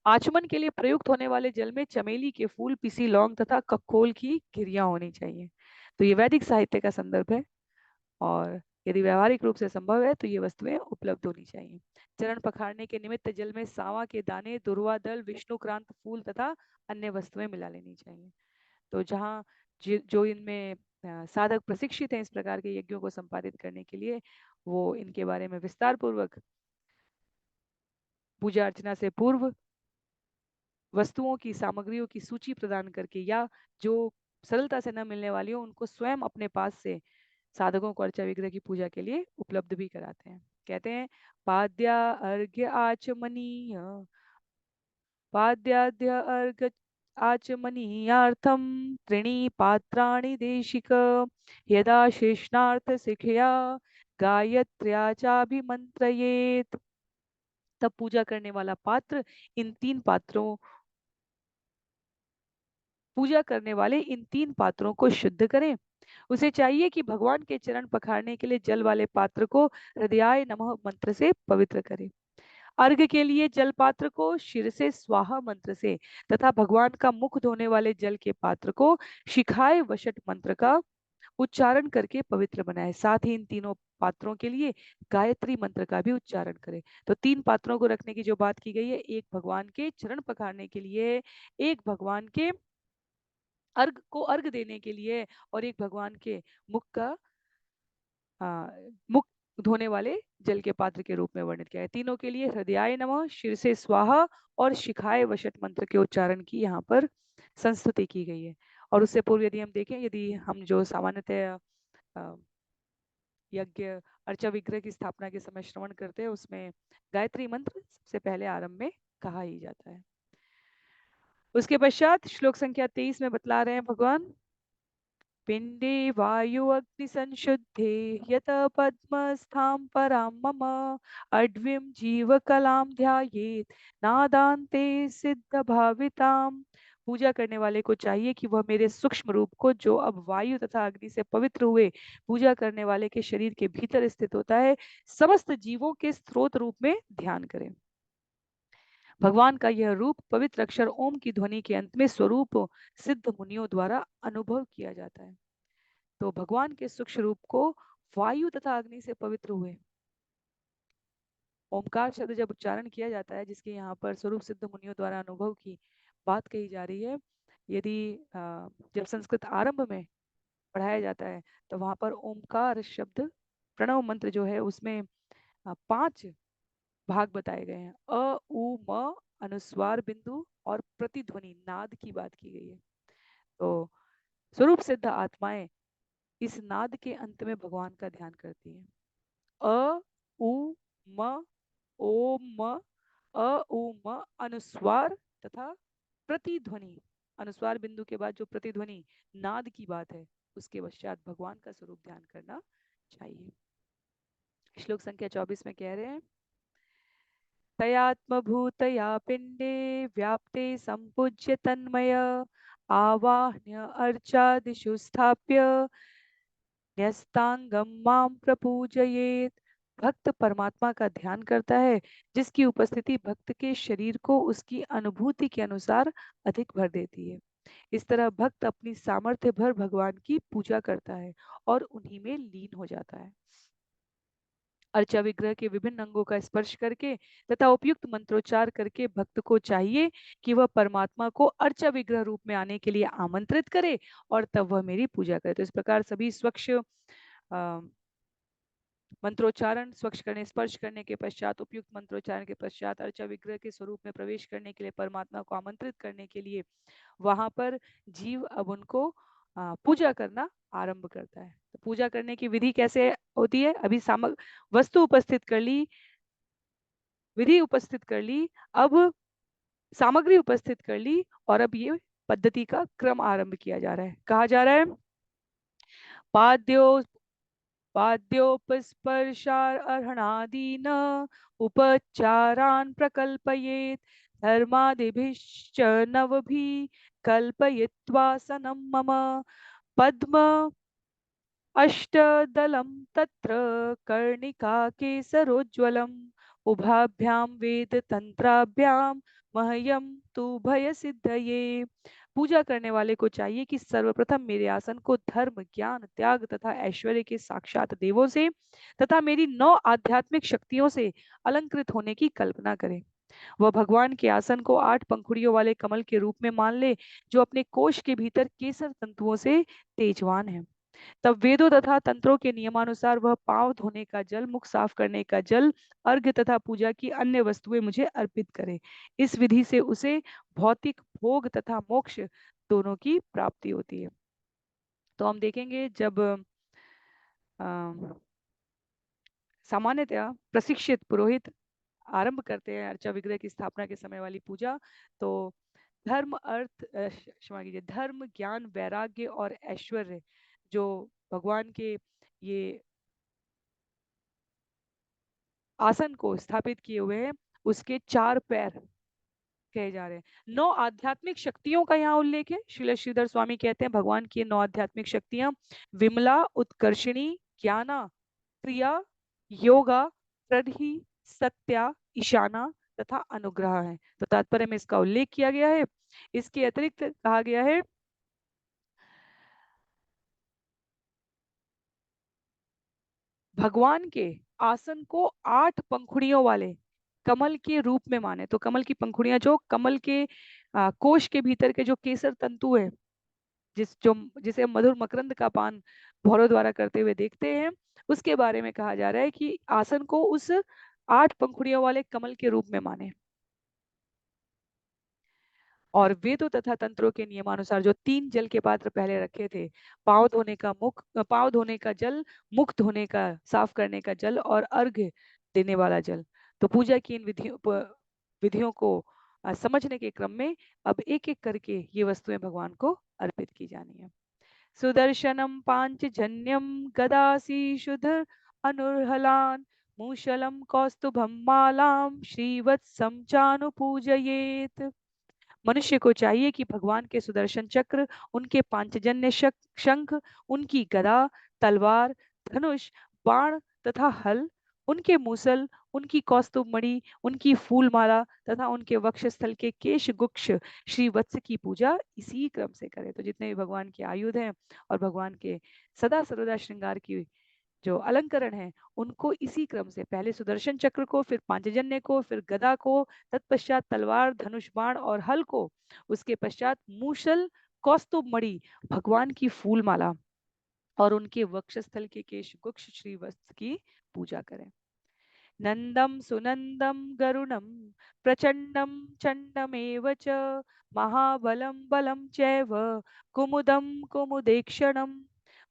आचमन के लिए प्रयुक्त होने वाले जल में चमेली के फूल, पिसी लौंग तथा कक्कोल की गिरियां होनी चाहिए। तो ये वैदिक साहित्य का संदर्भ है, और यदि व्यवहारिक रूप से संभव है तो ये वस्तुएं उपलब्ध होनी चाहिए। चरण पखारने के निमित्त जल में सांवा के दाने, दुर्वा दल, विष्णुक्रांत फूल तथा अन्य वस्तुएं मिला लेनी चाहिए। तो जहाँ जो इनमें साधक प्रशिक्षित हैं इस प्रकार के यज्ञों को संपादित करने के लिए, वो इनके बारे में विस्तार पूर्वक पूजा अर्चना से पूर्व वस्तुओं की, सामग्रियों की सूची प्रदान करके, या जो सरलता से न मिलने वाली हो उनको स्वयं अपने पास से साधकों को अर्चा विग्रह की पूजा के लिए उपलब्ध भी कराते हैं। कहते हैं पाद्या अर्घ्य आचमनीय पाद्याद्य अर्घ आचमनीयार्थं त्रीणि पात्राणि देशिक यदा शेषणार्थशिखया गायत्र्या चाभिमंत्रयेत। तब पूजा करने वाला पात्र इन तीन पात्रों पूजा करने वाले इन तीन पात्रों को शुद्ध करें। उसे चाहिए कि भगवान के चरण पखारने के लिए जल वाले पात्र को हृदयाय नमः मंत्र से पवित्र करें। अर्घ के लिए जल पात्र को शिर से स्वाहा मंत्र से तथा भगवान का मुख धोने वाले जल के पात्र को शिखाय वशट मंत्र का उच्चारण करके पवित्र बनाए। साथ ही इन तीनों पात्रों के लिए गायत्री मंत्र का भी उच्चारण करें। तो तीन पात्रों को रखने की जो बात की गई है, एक भगवान के चरण पखारने के लिए, एक भगवान के अर्घ देने के लिए, और एक भगवान के मुख का मुख धोने वाले जल के पात्र के रूप में वर्णित किया है। तीनों के लिए हृदयाय नमः, शिर से स्वाहा और शिखाय वशट मंत्र के उच्चारण की यहाँ पर संस्तुति की गई है। और उससे पूर्व यदि हम देखें, यदि हम जो सामान्यतः यज्ञ अर्चा विग्रह की स्थापना के समय श्रवण करते हैं, उसमें गायत्री मंत्र सबसे पहले आरंभ में कहा ही जाता है। उसके पश्चात श्लोक संख्या 23 में बतला रहे हैं भगवान, पिंडे वायु अग्नि संशुद्धे यत पद्मस्थां परां मम अड्विं जीव कलाम ध्यायेत नादान्ते सिद्ध भाविताम। पूजा करने वाले को चाहिए कि वह मेरे सूक्ष्म रूप को, जो अब वायु तथा अग्नि से पवित्र हुए पूजा करने वाले के शरीर के भीतर स्थित होता है, समस्त जीवों के स्रोत रूप में ध्यान करें। भगवान का यह रूप पवित्र अक्षर ओम की ध्वनि के अंत में स्वरूप सिद्ध मुनियों द्वारा अनुभव किया जाता है। तो भगवान के सूक्ष्म रूप को वायु तथा अग्नि से पवित्र हुए, ओमकार शब्द जब उच्चारण किया जाता है, जिसके यहाँ पर स्वरूप सिद्ध मुनियों द्वारा अनुभव की बात कही जा रही है, यदि जब संस्कृत आरंभ में पढ़ाया जाता है तो वहां पर ओमकार शब्द प्रणव मंत्र जो है उसमें 5 भाग बताए गए हैं। अ उ म अनुस्वार बिंदु और प्रतिध्वनि नाद की बात की गई है। तो स्वरूप सिद्ध आत्माएं इस नाद के अंत में भगवान का ध्यान करती हैं। अ उ म ओ म अ उ म अनुस्वार तथा प्रतिध्वनि, अनुस्वार बिंदु के बाद जो प्रतिध्वनि नाद की बात है, उसके पश्चात भगवान का स्वरूप ध्यान करना चाहिए। श्लोक संख्या 24 में कह रहे हैं, तयात्मभूतया पिंडे व्याप्ते संपूज्य तन्मय आवाह्य अर्चादिषु स्थाप्य न्यस्तांगम माम प्रपूजयेत। भक्त परमात्मा का ध्यान करता है, जिसकी उपस्थिति भक्त के शरीर को उसकी अनुभूति के अनुसार अधिक भर देती है। इस तरह भक्त अपनी सामर्थ्य भर भगवान की पूजा करता है और उन्हीं में लीन हो जाता है। अर्चा विग्रह के विभिन्न अंगों का स्पर्श करके तथा उपयुक्त मंत्रोच्चार करके भक्त को चाहिए कि वह परमात्मा को अर्चा विग्रह रूप में आने के लिए आमंत्रित करे और तब वह मेरी पूजा करे। तो इस प्रकार सभी स्वच्छ मंत्रोच्चारण स्वच्छ करने, स्पर्श करने के पश्चात, उपयुक्त मंत्रोच्चारण के पश्चात अर्चा विग्रह के स्वरूप में प्रवेश करने के लिए, परमात्मा को आमंत्रित करने के लिए वहां पर जीव अब उनको पूजा करना आरंभ करता है। तो पूजा करने की विधि कैसे होती है? अभी वस्तु उपस्थित कर ली, विधि उपस्थित कर ली, अब सामग्री उपस्थित कर ली, और अब ये पद्धति का क्रम आरंभ किया जा रहा है। कहा जा रहा है, पाद्यो पाद्योपस्पर्शार्हणादीन उपचारान् प्रकल्पयेत् धर्मादिभिश्च नवभिः कल्पयित्वासनं मम पद्म अष्टदलं तत्र कर्णिका केसरोज्ज्वलम् उभाभ्यां वेद तंत्राभ्यां मह्यम तु भय सिद्धये। पूजा करने वाले को चाहिए कि सर्वप्रथम मेरे आसन को धर्म, ज्ञान, त्याग तथा ऐश्वर्य के साक्षात देवों से तथा मेरी 9 आध्यात्मिक शक्तियों से अलंकृत होने की कल्पना करे। वह भगवान के आसन को 8 पंखुड़ियों वाले कमल के रूप में मान ले, जो अपने कोश के भीतर केसर तंतुओं से तेजवान है। तब वेदों तथा तंत्रों के नियमानुसार वह पांव धोने का जल, मुख साफ करने का जल, अर्घ्य तथा पूजा की अन्य वस्तुएं मुझे अर्पित करे। इस विधि से उसे भौतिक भोग तथा मोक्ष दोनों की प्राप्ति होती है। तो हम देखेंगे, जब सामान्यतः प्रशिक्षित पुरोहित आरंभ करते हैं अर्चा विग्रह की स्थापना के समय वाली पूजा। तो धर्म अर्थ क्षमा कीजिए, धर्म ज्ञान वैराग्य और ऐश्वर्य जो भगवान के ये आसन को स्थापित किए हुए हैं, उसके 4 पैर कहे जा रहे हैं। 9 आध्यात्मिक शक्तियों का यहाँ उल्लेख है। श्रील श्रीधर स्वामी कहते हैं भगवान की 9 आध्यात्मिक शक्तियां विमला, उत्कर्षिणी, ज्ञाना, क्रिया, योगा, प्रधि, सत्या, ईशाना तथा अनुग्रह है। तो तात्पर्य में इसका उल्लेख किया गया है। इसके अतिरिक्त कहा गया है भगवान के आसन को 8 पंखुड़ियों वाले कमल के रूप में माने। तो कमल की पंखुड़ियां जो कमल के कोश के भीतर के जो केसर तंतु है, जिसे हम मधुर मकरंद का पान भौरों द्वारा करते हुए देखते हैं, उसके बारे में कहा जा रहा है कि आसन को उस 8 पंखुड़ियों वाले कमल के रूप में माने। और वेदों तथा तंत्रों के नियमानुसार जो 3 जल के पात्र पहले रखे थे, पाँव धोने का जल, मुख धोने का, साफ करने का जल और अर्घ्य देने वाला जल। तो पूजा की इन विधियों को समझने के क्रम में अब एक एक करके ये वस्तुएं भगवान को अर्पित की जानी है। सुदर्शनम पांचजन्यम गदासी शुद्ध अनुर्हलान मूशलम कौस्तुभम मालाम श्रीवत्सम चानुपूजयेत। मनुष्य को चाहिए कि भगवान के सुदर्शन चक्र, उनके पांचजन्य शंख, उनकी गदा, तलवार, धनुष, बाण तथा हल, उनके मूसल, उनकी कौस्तुभ मणि, उनकी फूल माला तथा उनके वक्षस्थल के केश गुक्ष श्री वत्स की पूजा इसी क्रम से करें। तो जितने भी भगवान के आयुध हैं और भगवान के सदा सर्वदा श्रृंगार की जो अलंकरण है, उनको इसी क्रम से, पहले सुदर्शन चक्र को, फिर पांचजन्य को, फिर गदा को, तत्पश्चात तलवार, धनुष बाण और हल को, उसके पश्चात मूसल, कौस्तुभ मणि, भगवान की फूल माला और उनके वक्षस्थल के केश गुक्ष श्री वस्त्र की पूजा करें। नंदम सुनंदम गरुणम प्रचंडम चंडमेव च महाबलम बलम चैव कुमुदम कुमुदेक्षणम।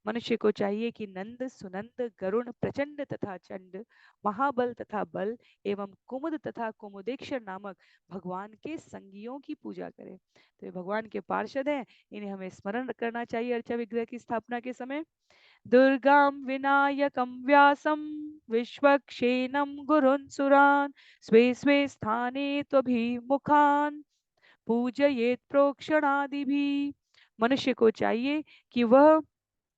मनुष्य को चाहिए कि नंद, सुनंद, गरुण, प्रचंड तथा चंड, महाबल तथा बल एवं कुमुद तथा कुमुदेक्षण नामक भगवान के संगियों की पूजा करे। तो ये भगवान के पार्षद हैं, इन्हें हमें स्मरण करना चाहिए अर्चा विग्रह की स्थापना के समय। दुर्गां विनायकं व्यासं विश्वक्षेणं गुरुन् सुरान् स्वे स्वे स्थाने त्वभिमुखान् पूजयेत् प्रोक्षणादिभिः। मनुष्य को चाहिए कि वह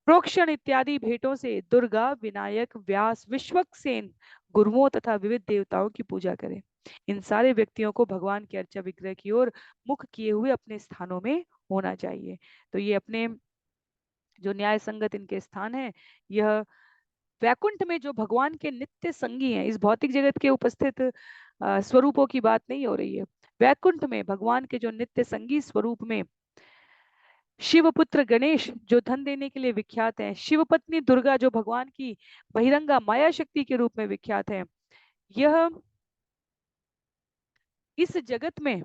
प्रोक्षण इत्यादि भेंटों से दुर्गा, विनायक, व्यास, विश्वक्सेन गुरुओं तथा विविध देवताओं की पूजा करें। इन सारे व्यक्तियों को भगवान के अर्चा विग्रह की ओर मुख किए हुए अपने स्थानों में होना चाहिए। तो ये अपने जो न्याय संगत इनके स्थान है, यह वैकुंठ में जो भगवान के नित्य संगी हैं, इस भौतिक जगत के उपस्थित स्वरूपों की बात नहीं हो रही है। वैकुंठ में भगवान के जो नित्य संगी स्वरूप में शिवपुत्र गणेश जो धन देने के लिए विख्यात हैं, शिवपत्नी दुर्गा जो भगवान की बहिरंगा माया शक्ति के रूप में विख्यात है, यह इस जगत में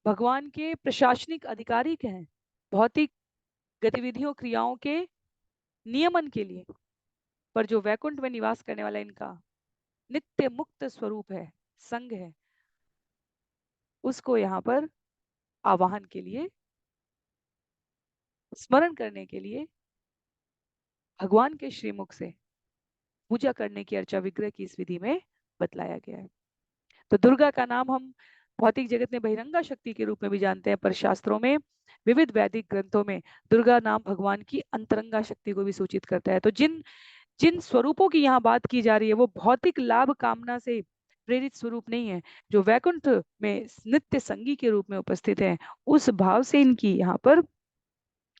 भगवान के प्रशासनिक अधिकारी हैं, भौतिक गतिविधियों क्रियाओं के नियमन के लिए। पर जो वैकुंठ में निवास करने वाला इनका नित्य मुक्त स्वरूप है, संग है, उसको यहाँ पर आवाहन के लिए, स्मरण करने के लिए भगवान के श्रीमुख से पूजा करने की अर्चा विग्रह की इस विधि में बतलाया गया है। तो दुर्गा का नाम हम भौतिक जगत में बहिरंगा शक्ति के रूप में भी जानते हैं, पर शास्त्रों में, विविध वैदिक ग्रंथों में दुर्गा नाम भगवान की अंतरंगा शक्ति को भी सूचित करता है। तो जिन जिन स्वरूपों की यहाँ बात की जा रही है, वो भौतिक लाभ कामना से प्रेरित स्वरूप नहीं है, जो वैकुंठ में नित्य संगी के रूप में उपस्थित है, उस भाव से इनकी यहाँ पर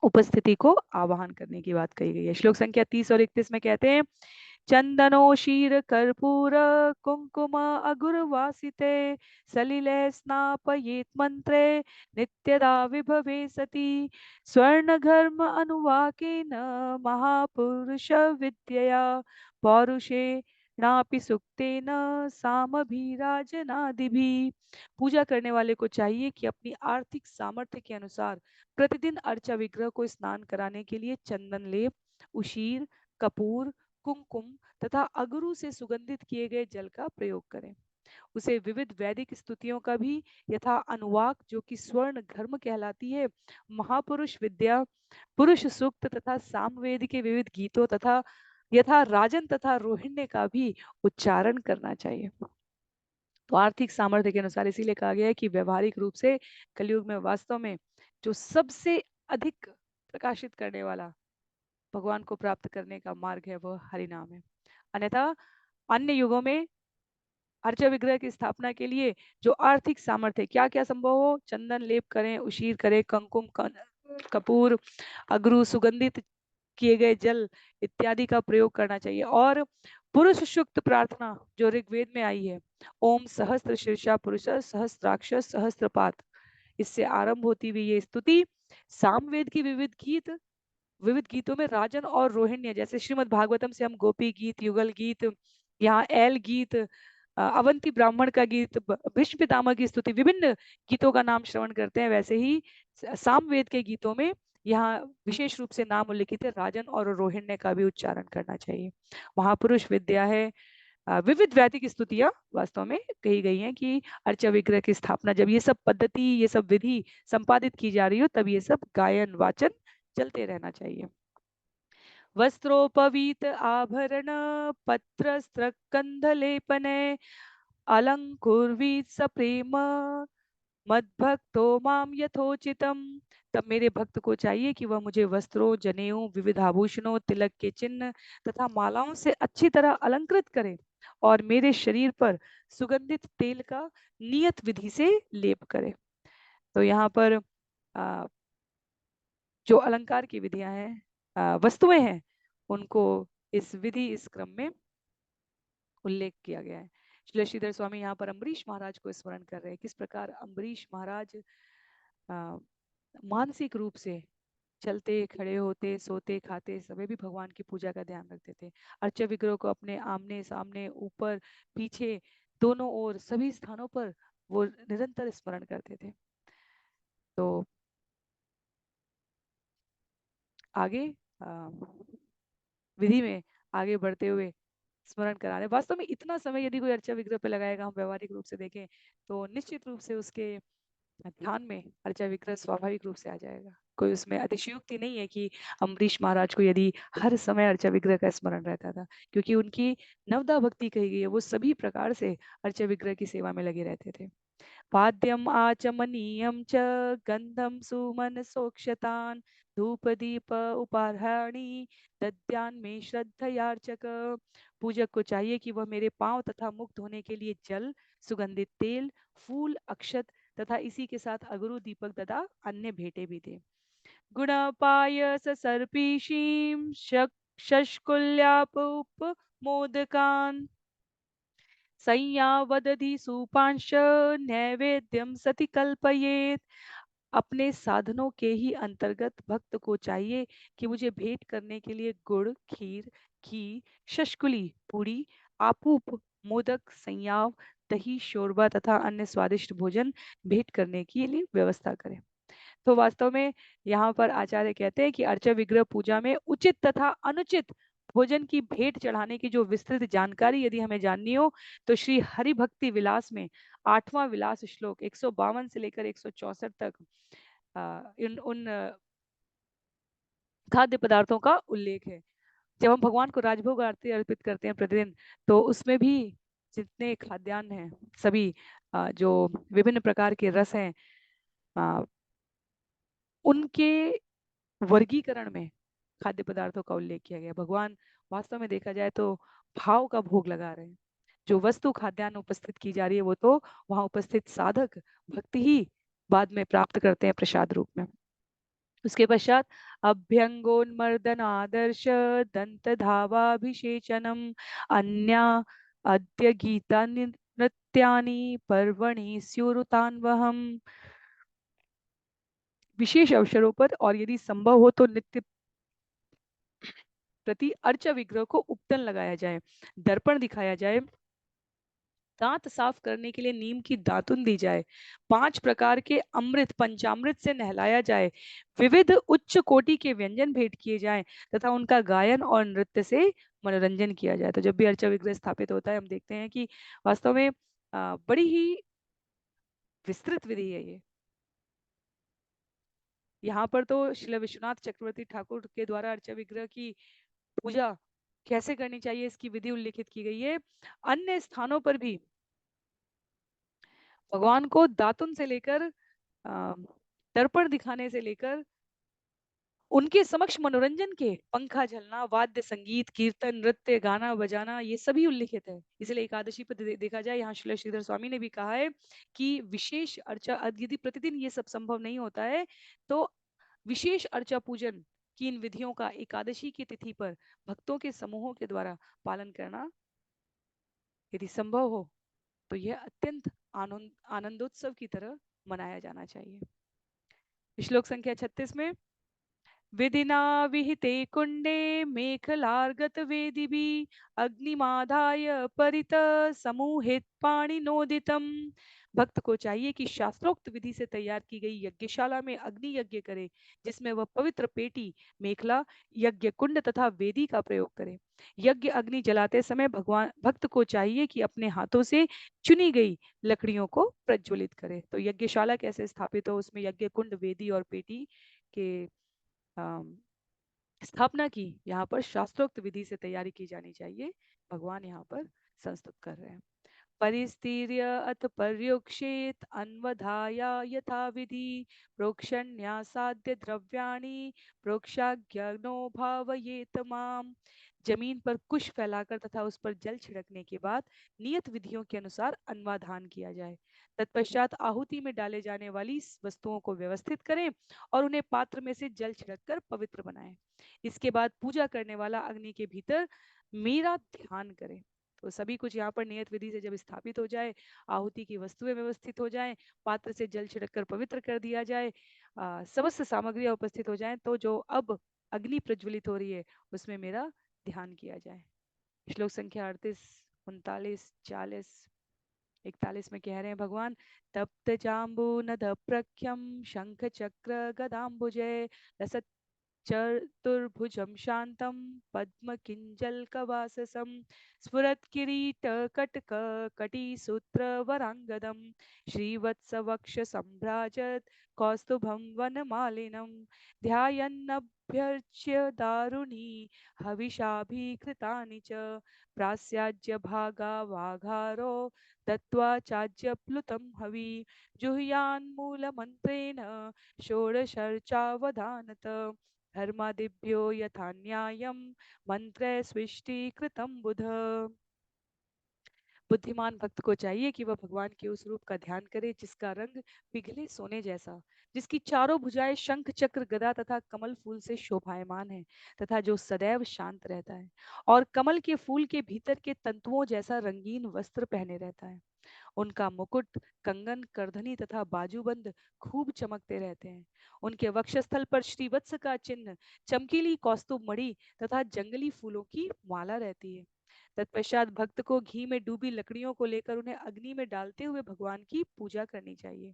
उपस्थिति को आवाहन करने की बात कही गई है। श्लोक संख्या 30 और 31 में कहते हैं, चंदनो शीर कर्पूर कुंकुम अगुरवासिते सलिले स्नापयेत् मंत्रे नित्यदा विभवे सति स्वर्णघर्म अनुवाकेन महापुरुष विद्यया पौरुषे नापि सुक्तेन सामभिराजनादिभिः। पूजा करने वाले को चाहिए कि अपनी आर्थिक सामर्थ्य के अनुसार प्रतिदिन अर्चा विग्रह को स्नान कराने के लिए चंदन लेप, उशीर, कपूर, कुमकुम तथा अगरू से सुगंधित किए गए जल का प्रयोग करें। उसे विविध वैदिक स्तुतियों का भी यथा अनुवाक जो कि स्वर्ण घर्म कहलाती है, महापुरुष विद्या, पुरुष सूक्त तथा सामवेद के विविध गीतों तथा यथा राजन तथा रोहिण्य का भी उच्चारण करना चाहिए। तो आर्थिक सामर्थ्य के अनुसार इसीलिए कहा गया है कि व्यवहारिक रूप से कलयुग में वास्तव में जो सबसे अधिक प्रकाशित करने वाला भगवान को प्राप्त करने का मार्ग है वह हरि नाम है। अन्यथा अन्य युगों में अर्च विग्रह की स्थापना के लिए जो आर्थिक सामर्थ्य क्या क्या संभव हो, चंदन लेप करें, उशीर करें, कंकुम कपूर, अगरू, सुगंधित किए गए जल इत्यादि का प्रयोग करना चाहिए। और पुरुष सुक्त प्रार्थना जो ऋग्वेद में आई है, ओम सहस्त्र शीर्षा पुरुष सहस्त्राक्ष सहस्त्रपात, इससे आरंभ होती हुई ये स्तुति सामवेद की विविध गीतों में राजन और रोहिण्य, जैसे श्रीमद् भागवतम से हम गोपी गीत, युगल गीत, यहाँ एल गीत, अवंती ब्राह्मण का गीत, भीष्म पितामह की स्तुति, विभिन्न गीतों का नाम श्रवण करते हैं, वैसे ही सामवेद के गीतों में यहाँ विशेष रूप से नाम उल्लिखित है, राजन और रोहिण्य का भी उच्चारण करना चाहिए। महापुरुष विद्या है, विविध वैदिक स्तुतियां वास्तव में कही गई हैं कि अर्चा विग्रह की स्थापना, जब ये सब पद्धति, ये सब विधि संपादित की जा रही हो, तब ये सब गायन वाचन चलते रहना चाहिए। वस्त्रोपवीत आभरण पत्र कंधलेपने अलंकुर्वीत सप्रेम मद्भक्तो माम यथोचितम। तब मेरे भक्त को चाहिए कि वह मुझे वस्त्रों, जनेऊ, विविध आभूषणों, तिलक के चिन्ह तथा मालाओं से अच्छी तरह अलंकृत करे और मेरे शरीर पर सुगंधित तेल का नियत विधि से लेप करे। तो यहाँ पर जो अलंकार की विधियां हैं, वस्तुएं हैं, उनको इस विधि, इस क्रम में उल्लेख किया गया है। श्री श्रीधर स्वामी यहाँ पर अम्बरीश महाराज को स्मरण कर रहे हैं, किस प्रकार अम्बरीश महाराज मानसिक रूप से चलते, खड़े होते, सोते, खाते समय भी भगवान की पूजा का ध्यान रखते थे। अर्चा विग्रह को अपने आमने सामने, ऊपर, पीछे, दोनों ओर, सभी स्थानों पर वो निरंतर स्मरण करते थे। तो आगे विधि में आगे बढ़ते हुए स्मरण करा रहे। वास्तव में इतना समय यदि कोई अर्चा विग्रह पे लगाएगा, हम व्यवहारिक रूप से देखें, तो निश्चित रूप से उसके ध्यान में अर्चा विग्रह स्वाभाविक रूप से आ जाएगा। कोई उसमें अतिशयोक्ति नहीं है कि अम्बरीश महाराज को यदि हर समय अर्चा विग्रह का स्मरण रहता था, क्योंकि उनकी नवदा भक्ति कही गई है, वो सभी प्रकार से अर्चा विग्रह की सेवा में लगे रहते थे। पाद्यम आचमनीयम च गंधम सुमन सोक्षतान धूप दीप उपारहाणी दद्यान में श्रद्धयार्चक। पूजक को चाहिए कि वह मेरे पांव तथा मुख धोने के लिए जल, सुगंधित तेल, फूल, अक्षत तथा इसी के साथ अगरु, दीपक तथा अन्य भेंटे भी दे। गुणपाय सर्पीशीम शशकुल्याप मोदकान संयावदधि सुपांश नैवेद्यम सति कल्पयेत। अपने साधनों के ही अंतर्गत भक्त को चाहिए कि मुझे भेंट करने के लिए गुड़, खीर, घी, शशकुली, पूरी, आपूप, मोदक, संयाव, दही, शोरबा तथा अन्य स्वादिष्ट भोजन भेंट करने के लिए व्यवस्था करें। तो वास्तव में यहाँ पर आचार्य कहते हैं कि अर्चा विग्रह पूजा में उचित तथा अनुचित भोजन की भेंट चढ़ाने की जो विस्तृत जानकारी यदि हमें जाननी हो, तो श्री हरि भक्ति विलास में 8वां विलास श्लोक 152 से लेकर 164 तक इन उन खाद्य पदार्थों का उल्लेख है। जब हम भगवान को राजभोग आरती अर्पित करते हैं प्रतिदिन, तो उसमें भी जितने खाद्यान्न हैं, सभी जो विभिन्न प्रकार के रस हैं, उनके वर्गीकरण में खाद्य पदार्थों का उल्लेख किया गया। भगवान वास्तव में देखा जाए तो भाव का भोग लगा रहे हैं। जो वस्तु खाद्यान्न उपस्थित की जा रही है, वो तो वहां उपस्थित साधक भक्ति ही बाद में प्राप्त करते हैं प्रसाद रूप में। उसके पश्चात अभ्यंगोन्मर्दन आदर्श दंत धावाभिषेचनम अन्या अद्य गीता नृत्यानि पर्वणि स्युरुतान्वहम। विशेष अवसरों पर और यदि संभव हो तो नित्य प्रति अर्चा विग्रह को उपटन लगाया जाए, दर्पण दिखाया जाए दांत साफ करने के लिए नीम की दातुन दी जाए, 5 प्रकार के अमृत पंचामृत से नहलाया जाए, विविध उच्च कोटि के व्यंजन भेंट किए जाएं तथा उनका गायन और नृत्य से मनोरंजन किया जाए। तो जब भी अर्चा विग्रह स्थापित होता है हम देखते हैं कि वास्तव में बड़ी ही विस्तृत विधि है ये। यहाँ पर तो श्री विश्वनाथ चक्रवर्ती ठाकुर के द्वारा अर्चा विग्रह की पूजा कैसे करनी चाहिए इसकी विधि उल्लिखित की गई है। अन्य स्थानों पर भी भगवान को दातुन से लेकर दर्पण दिखाने से लेकर उनके समक्ष मनोरंजन के पंखा झलना, वाद्य संगीत, कीर्तन, नृत्य, गाना बजाना, ये सभी उल्लिखित है। इसलिए एकादशी पर देखा जाए, यहाँ श्रीधर स्वामी ने भी कहा है कि विशेष अर्चा, यदि प्रतिदिन ये सब संभव नहीं होता है तो विशेष अर्चा पूजन की इन विधियों का एकादशी की तिथि पर भक्तों के समूहों के द्वारा पालन करना यदि संभव हो तो यह अत्यंत आनंदोत्सव की तरह मनाया जाना चाहिए। श्लोक संख्या 36 में विधिना विहिते कुंडे मेखलार्गत वेदिभिः अग्निमादाय परित समूहित पाणिनोदितम। भक्त को चाहिए कि शास्त्रोक्त विधि से तैयार की गई यज्ञशाला में अग्नि यज्ञ करे, जिसमें वह पवित्र पेटी, मेखला, यज्ञ कुंड तथा वेदी का प्रयोग करे। यज्ञ अग्नि जलाते समय भगवान भक्त को चाहिए कि अपने हाथों से चुनी गई लकड़ियों को प्रज्वलित करे। तो यज्ञशाला कैसे स्थापित हो, उसमें यज्ञ कुंड, वेदी और पेटी के स्थापना की यहाँ पर शास्त्रोक्त विधि से तैयारी की जानी चाहिए। भगवान यहाँ पर संस्तुत कर रहे हैं। परिस्तीर्य अथ पर्युक्षेत अन्वधाया यथा विधि प्रोक्षण्यासाद्य द्रव्याणि प्रोक्षाज्ञानो भावयेत माम। जमीन पर कुश फैलाकर तथा उस पर जल छिड़कने के बाद नियत विधियों के अनुसार अन्वाधान किया जाए। तत्पश्चात आहुति में डाले जाने वाली वस्तुओं को व्यवस्थित करें और उन्हें पात्र में से जल छिड़ककर पवित्र बनाएं। इसके बाद पूजा करने वाला अग्नि के भीतर मेरा ध्यान करे। तो सभी कुछ यहाँ पर नियत विधि से जब स्थापित हो जाए, आहुति की वस्तुएं व्यवस्थित हो जाएं, पात्र से जल छिड़ककर पवित्र कर दिया जाए, समस्त सामग्रियां उपस्थित हो जाएं, तो जो अब अग्नि प्रज्वलित हो रही है उसमें मेरा ध्यान किया जाए। श्लोक संख्या 38, 39, 40, 41 में कह रहे हैं भगवान, तप्त जाम्बू नद प्रख्यम शंख चक्र गदाम्बुजय लसत चतुर्भुजं शान्तं पद्मकिञ्जल्कवाससं स्फुरत्किरीटकटक कटिसूत्रवराङ्गदं श्रीवत्सवक्षसम्भ्राजत् कौस्तुभं वनमालिनं ध्यायन्नभ्यर्च्य दारुणी हविषाभिकृतानि च प्रास्याज्यभागा वाघारो दत्त्वा चाज्यप्लुतं हवि जुह्यान्मूलमन्त्रेण षोडशर्चावधानत धर्मादिभ्यो यथा न्यायम मंत्र सृष्टिकृतम बुध। बुद्धिमान भक्त को चाहिए कि वह भगवान के उस रूप का ध्यान करे जिसका रंग पिघले सोने जैसा, जिसकी चारों भुजाएं शंख चक्र गदा तथा कमल फूल से शोभायमान है तथा जो सदैव शांत रहता है और कमल के फूल के भीतर के तंतुओं जैसा रंगीन वस्त्र पहने रहता है। उनका मुकुट, कंगन, करधनी तथा बाजूबंद खूब चमकते रहते हैं। उनके वक्षस्थल पर श्रीवत्स का चिन्ह, चमकीली कौस्तुभ मणि तथा जंगली फूलों की माला रहती है। तत्पश्चात भक्त को घी में डूबी लकड़ियों को लेकर उन्हें अग्नि में डालते हुए भगवान की पूजा करनी चाहिए।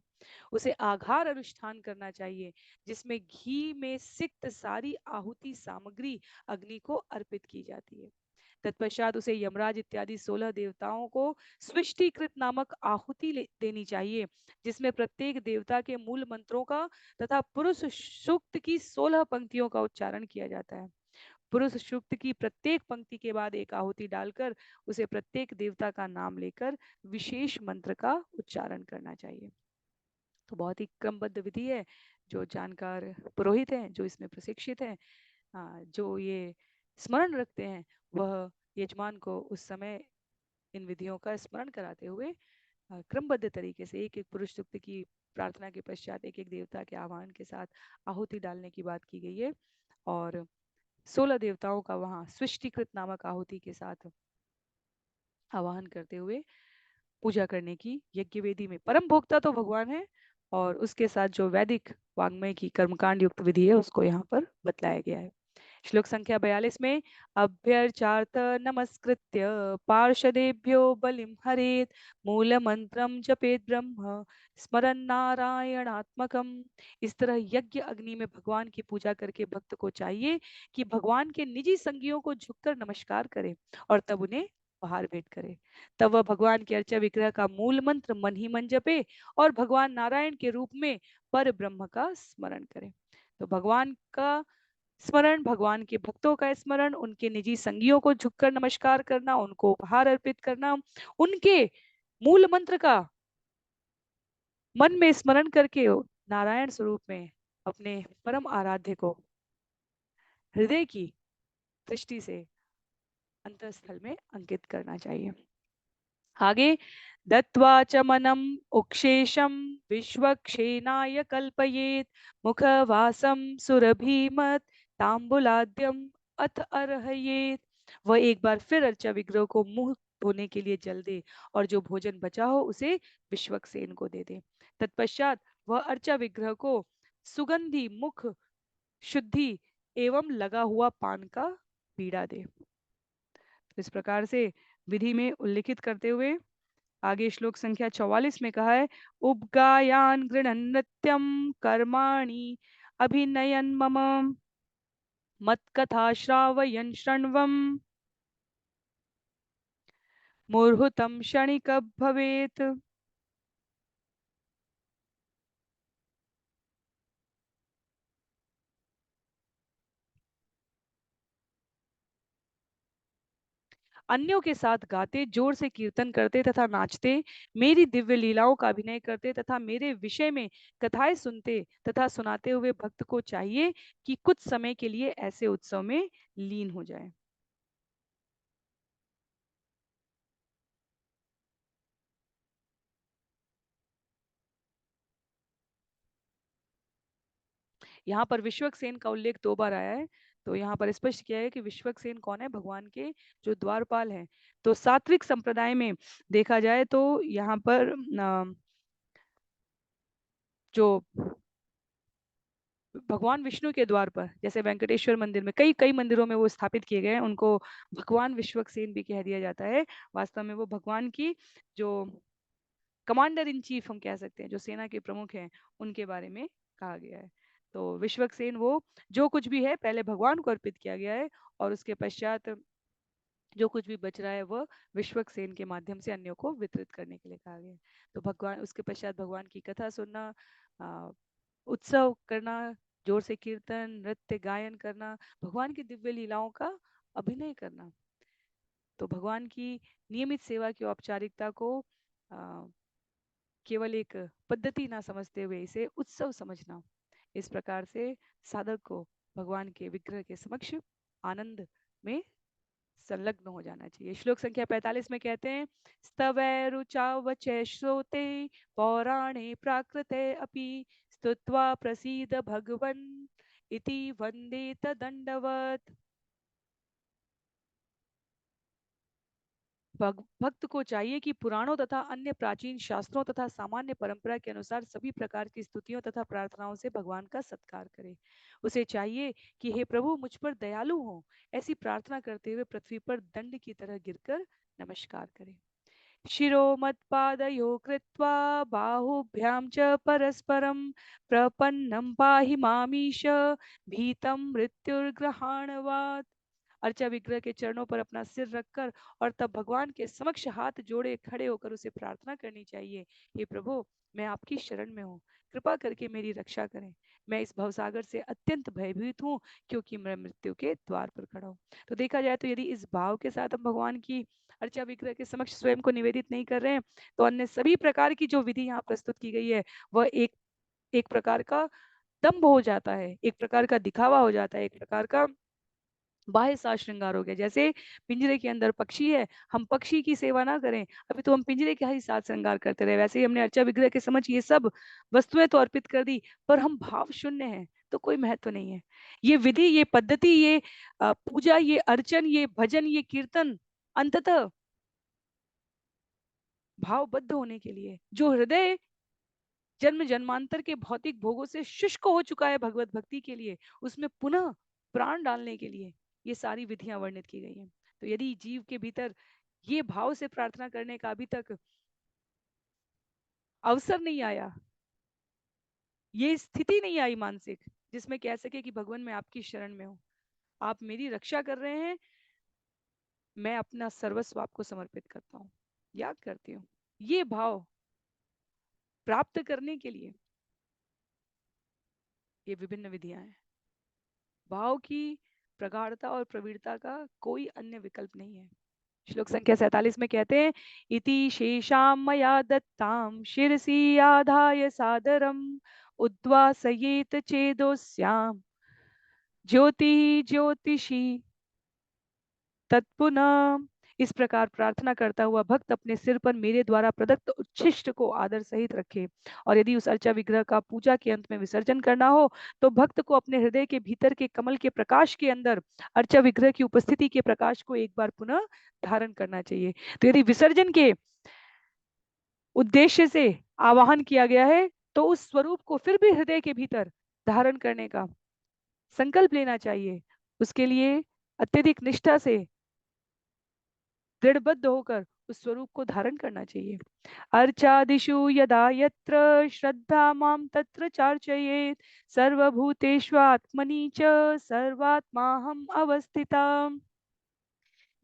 उसे आघार अनुष्ठान करना चाहिए, जिसमें घी में सिक्त सारी आहुति सामग्री अग्नि को अर्पित की जाती है। तत्पश्चात उसे यमराज इत्यादि 16 देवताओं को सृष्टिकृत नामक आहुति देनी चाहिए, जिसमें प्रत्येक देवता के मूल मंत्रों का तथा पुरुष सूक्त की 16 पंक्तियों का उच्चारण किया जाता है। पुरुष सूक्त की प्रत्येक पंक्ति के बाद एक आहुति डालकर उसे प्रत्येक देवता का नाम लेकर विशेष मंत्र का उच्चारण करना चाहिए। तो बहुत ही क्रमबद्ध विधि है। जो जानकार पुरोहित हैं, जो इसमें प्रशिक्षित हैं, जो ये स्मरण रखते हैं, वह यजमान को उस समय इन विधियों का स्मरण कराते हुए क्रमबद्ध तरीके से एक एक पुरुष सूक्त की प्रार्थना के पश्चात एक एक देवता के आह्वान के साथ आहुति डालने की बात की गई है और 16 देवताओं का वहां सृष्टिकृत नामक आहुति के साथ आवाहन करते हुए पूजा करने की यज्ञ वेदी में परम भोक्ता तो भगवान है और उसके साथ जो वैदिक वाङ्मय की कर्मकांड युक्त विधि है उसको यहाँ पर बतलाया गया है। श्लोक संख्या 42 में अभ्यर्चार्थ नमस्कृत्य पार्षदेभ्यो बलिम हरेत मूल मंत्रम जपेत ब्रह्म स्मरण नारायणात्मकम। इस तरह यज्ञ अग्नि में भगवान की पूजा करके भक्त को चाहिए कि भगवान के निजी संगियों को झुककर नमस्कार करे और तब उन्हें उपहार भेंट करे। तब वह भगवान के अर्चा विग्रह का मूल मंत्र मन ही मन जपे और भगवान नारायण के रूप में पर ब्रह्म का स्मरण करे। तो भगवान का स्मरण, भगवान के भक्तों का स्मरण, उनके निजी संगियों को झुककर नमस्कार करना, उनको उपहार अर्पित करना, उनके मूल मंत्र का मन में स्मरण करके नारायण स्वरूप में अपने परम आराध्य को हृदय की दृष्टि से अंतःस्थल में अंकित करना चाहिए। आगे दत्वा च मनम उक्षेशम विश्वक्षेनाय कल्पयेत मुखवासम सुरभिमत तांबुलाद्यम अथ अर्हयेत। वह एक बार फिर अर्चा विग्रह को मुंह धोने के लिए जल दे और जो भोजन बचा हो उसे विश्वक्सेन को दे दे। तत्पश्चात वह अर्चा विग्रह को सुगंधी मुख शुद्धि एवं लगा हुआ पान का बीड़ा दे। तो इस प्रकार से विधि में उल्लिखित करते हुए आगे श्लोक संख्या 44 में कहा है उपगायान गृणन नृत्यम कर्माणि अभिनयन मम मत कथा श्रावयन शृण्वम मुहुर्तम क्षणिक भवेत। अन्यों के साथ गाते, जोर से कीर्तन करते तथा नाचते, मेरी दिव्य लीलाओं का अभिनय करते तथा मेरे विषय में कथाएं सुनते तथा सुनाते हुए भक्त को चाहिए कि कुछ समय के लिए ऐसे उत्सव में लीन हो जाए। यहाँ पर विश्वक्सेन का उल्लेख 2 बार आया है। तो यहाँ पर स्पष्ट किया है कि विश्वक्सेन कौन है, भगवान के जो द्वारपाल हैं। तो सात्विक संप्रदाय में देखा जाए तो यहाँ पर जो भगवान विष्णु के द्वार पर, जैसे वेंकटेश्वर मंदिर में, कई कई मंदिरों में वो स्थापित किए गए हैं, उनको भगवान विश्वक्सेन भी कह दिया जाता है। वास्तव में वो भगवान की जो कमांडर इन चीफ हम कह सकते हैं, जो सेना के प्रमुख हैं, उनके बारे में कहा गया है। तो विश्वक्सेन वो जो कुछ भी है पहले भगवान को अर्पित किया गया है और उसके पश्चात जो कुछ भी बच रहा है वह विश्वक्सेन के माध्यम से अन्यों को वितरित करने के लिए कहा गया है। तो भगवान, उसके पश्चात भगवान की कथा सुनना, उत्सव करना, जोर से कीर्तन नृत्य गायन करना, भगवान की दिव्य लीलाओं का अभिनय करना। तो भगवान की नियमित सेवा की औपचारिकता को केवल एक पद्धति ना समझते हुए इसे उत्सव समझना, इस प्रकार से साधक को भगवान के विग्रह के समक्ष आनंद में संलग्न हो जाना चाहिए। श्लोक संख्या 45 में कहते हैं स्तवै रुचा वचै श्रोते पौराणे प्राकृते अपि स्तुत्वा प्रसीद भगवन् इति वंदेत दंडवत। भक्त को चाहिए कि पुराणों तथा अन्य प्राचीन शास्त्रों तथा सामान्य परंपरा के अनुसार सभी प्रकार की स्तुतियों तथा प्रार्थनाओं से भगवान का सत्कार करे। उसे चाहिए कि हे प्रभु मुझ पर दयालु हो, ऐसी प्रार्थना करते हुए पृथ्वी पर दंड की तरह गिरकर नमस्कार करे। शिरो मत्पादयो कृत्वा बाहुभ्याम च परस्परम प्रपन्नम पाहि मामीश भीतम मृत्युर्ग्रहाणवात्। अर्चा विग्रह के चरणों पर अपना सिर रखकर और तब भगवान के समक्ष हाथ जोड़े खड़े होकर उसे प्रार्थना करनी चाहिए, हे प्रभु मैं आपकी शरण में हूँ, कृपा करके मेरी रक्षा करें। मैं इस भवसागर से अत्यंत भयभीत हूँ क्योंकि मैं मृत्यु के द्वार पर खड़ा हूँ। तो देखा जाए तो यदि इस भाव के साथ हम भगवान की अर्चा विग्रह के समक्ष स्वयं को निवेदित नहीं कर रहे हैं तो अन्य सभी प्रकार की जो विधि यहाँ प्रस्तुत की गई है वह एक एक प्रकार का दम्भ हो जाता है, एक प्रकार का दिखावा हो जाता है, एक प्रकार का बाह्य साज श्रृंगार हो गया। जैसे पिंजरे के अंदर पक्षी है, हम पक्षी की सेवा ना करें, अभी तो हम पिंजरे का ही साज श्रृंगार करते रहे, वैसे ही हमने अर्चा विग्रह के समझ ये सब वस्तुएं तो अर्पित कर दी पर हम भाव शून्य हैं तो कोई महत्व नहीं है। ये विधि, ये पद्धति, ये पूजा, ये अर्चन, ये भजन, ये कीर्तन अंततः भावबद्ध होने के लिए, जो हृदय जन्म जन्मांतर के भौतिक भोगों से शुष्क हो चुका है भगवत भक्ति के लिए, उसमें पुनः प्राण डालने के लिए ये सारी विधियां वर्णित की गई हैं। तो यदि जीव के भीतर ये भाव से प्रार्थना करने का अभी तक अवसर नहीं आया, ये स्थिति नहीं आई मानसिक, जिसमें कह सके कि भगवान मैं आपकी शरण में हूँ, आप मेरी रक्षा कर रहे हैं, मैं अपना सर्वस्व आपको समर्पित करता हूँ, याद करती हूँ, ये भाव प्राप्त करने के लिए ये विभिन्न विधियां हैं। भाव की प्रगाढ़ता और प्रवीणता का कोई अन्य विकल्प नहीं है। श्लोक संख्या 47 में कहते हैं, इति शेषाम मया दत्ताम शिरसी आधाय सादरम उद्वासयेत चेदोस्याम ज्योति ज्योतिषी तत्पुनः। इस प्रकार प्रार्थना करता हुआ भक्त अपने सिर पर मेरे द्वारा प्रदत्त उच्छिष्ट को आदर सहित रखे, और यदि उस अर्चा विग्रह का पूजा के अंत में विसर्जन करना हो तो भक्त को अपने हृदय के भीतर के कमल के प्रकाश के अंदर अर्चा विग्रह की उपस्थिति के प्रकाश को एक बार पुनः धारण करना चाहिए। तो यदि विसर्जन के उद्देश्य से आवाहन किया गया है तो उस स्वरूप को फिर भी हृदय के भीतर धारण करने का संकल्प लेना चाहिए। उसके लिए अत्यधिक निष्ठा से दृढ़बद्ध होकर उस स्वरूप को धारण करना चाहिए। अर्चादिषु यदा यत्र श्रद्धा मां तत्र चार्चयेत् सर्वभूतेष्वात्मनि च सर्वात्माहम् अवस्थिता।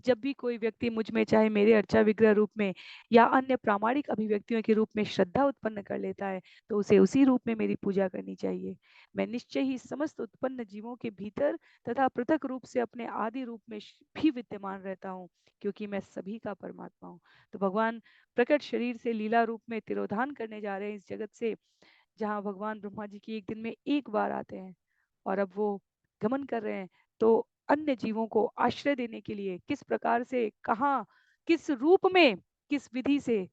जब भी कोई व्यक्ति मुझ में चाहे मेरे अर्चा विग्रह रूप में या अन्य प्रामाणिक अभिव्यक्तियों के रूप में श्रद्धा उत्पन्न कर लेता है तो उसे उसी रूप में मेरी पूजा करनी चाहिए। मैं निश्चय ही समस्त उत्पन्न जीवों के भीतर तथा पृथक रूप से अपने आदि रूप में भी विद्यमान रहता हूँ, क्योंकि मैं सभी का परमात्मा हूँ। तो भगवान प्रकट शरीर से लीला रूप में तिरोधान करने जा रहे हैं इस जगत से, जहाँ भगवान ब्रह्मा जी की एक दिन में एक बार आते हैं और अब वो गमन कर रहे हैं। तो अन्य जीवों को आश्रय देने के लिए किस प्रकार से, कहाँ, किस रूप में, किस विधि से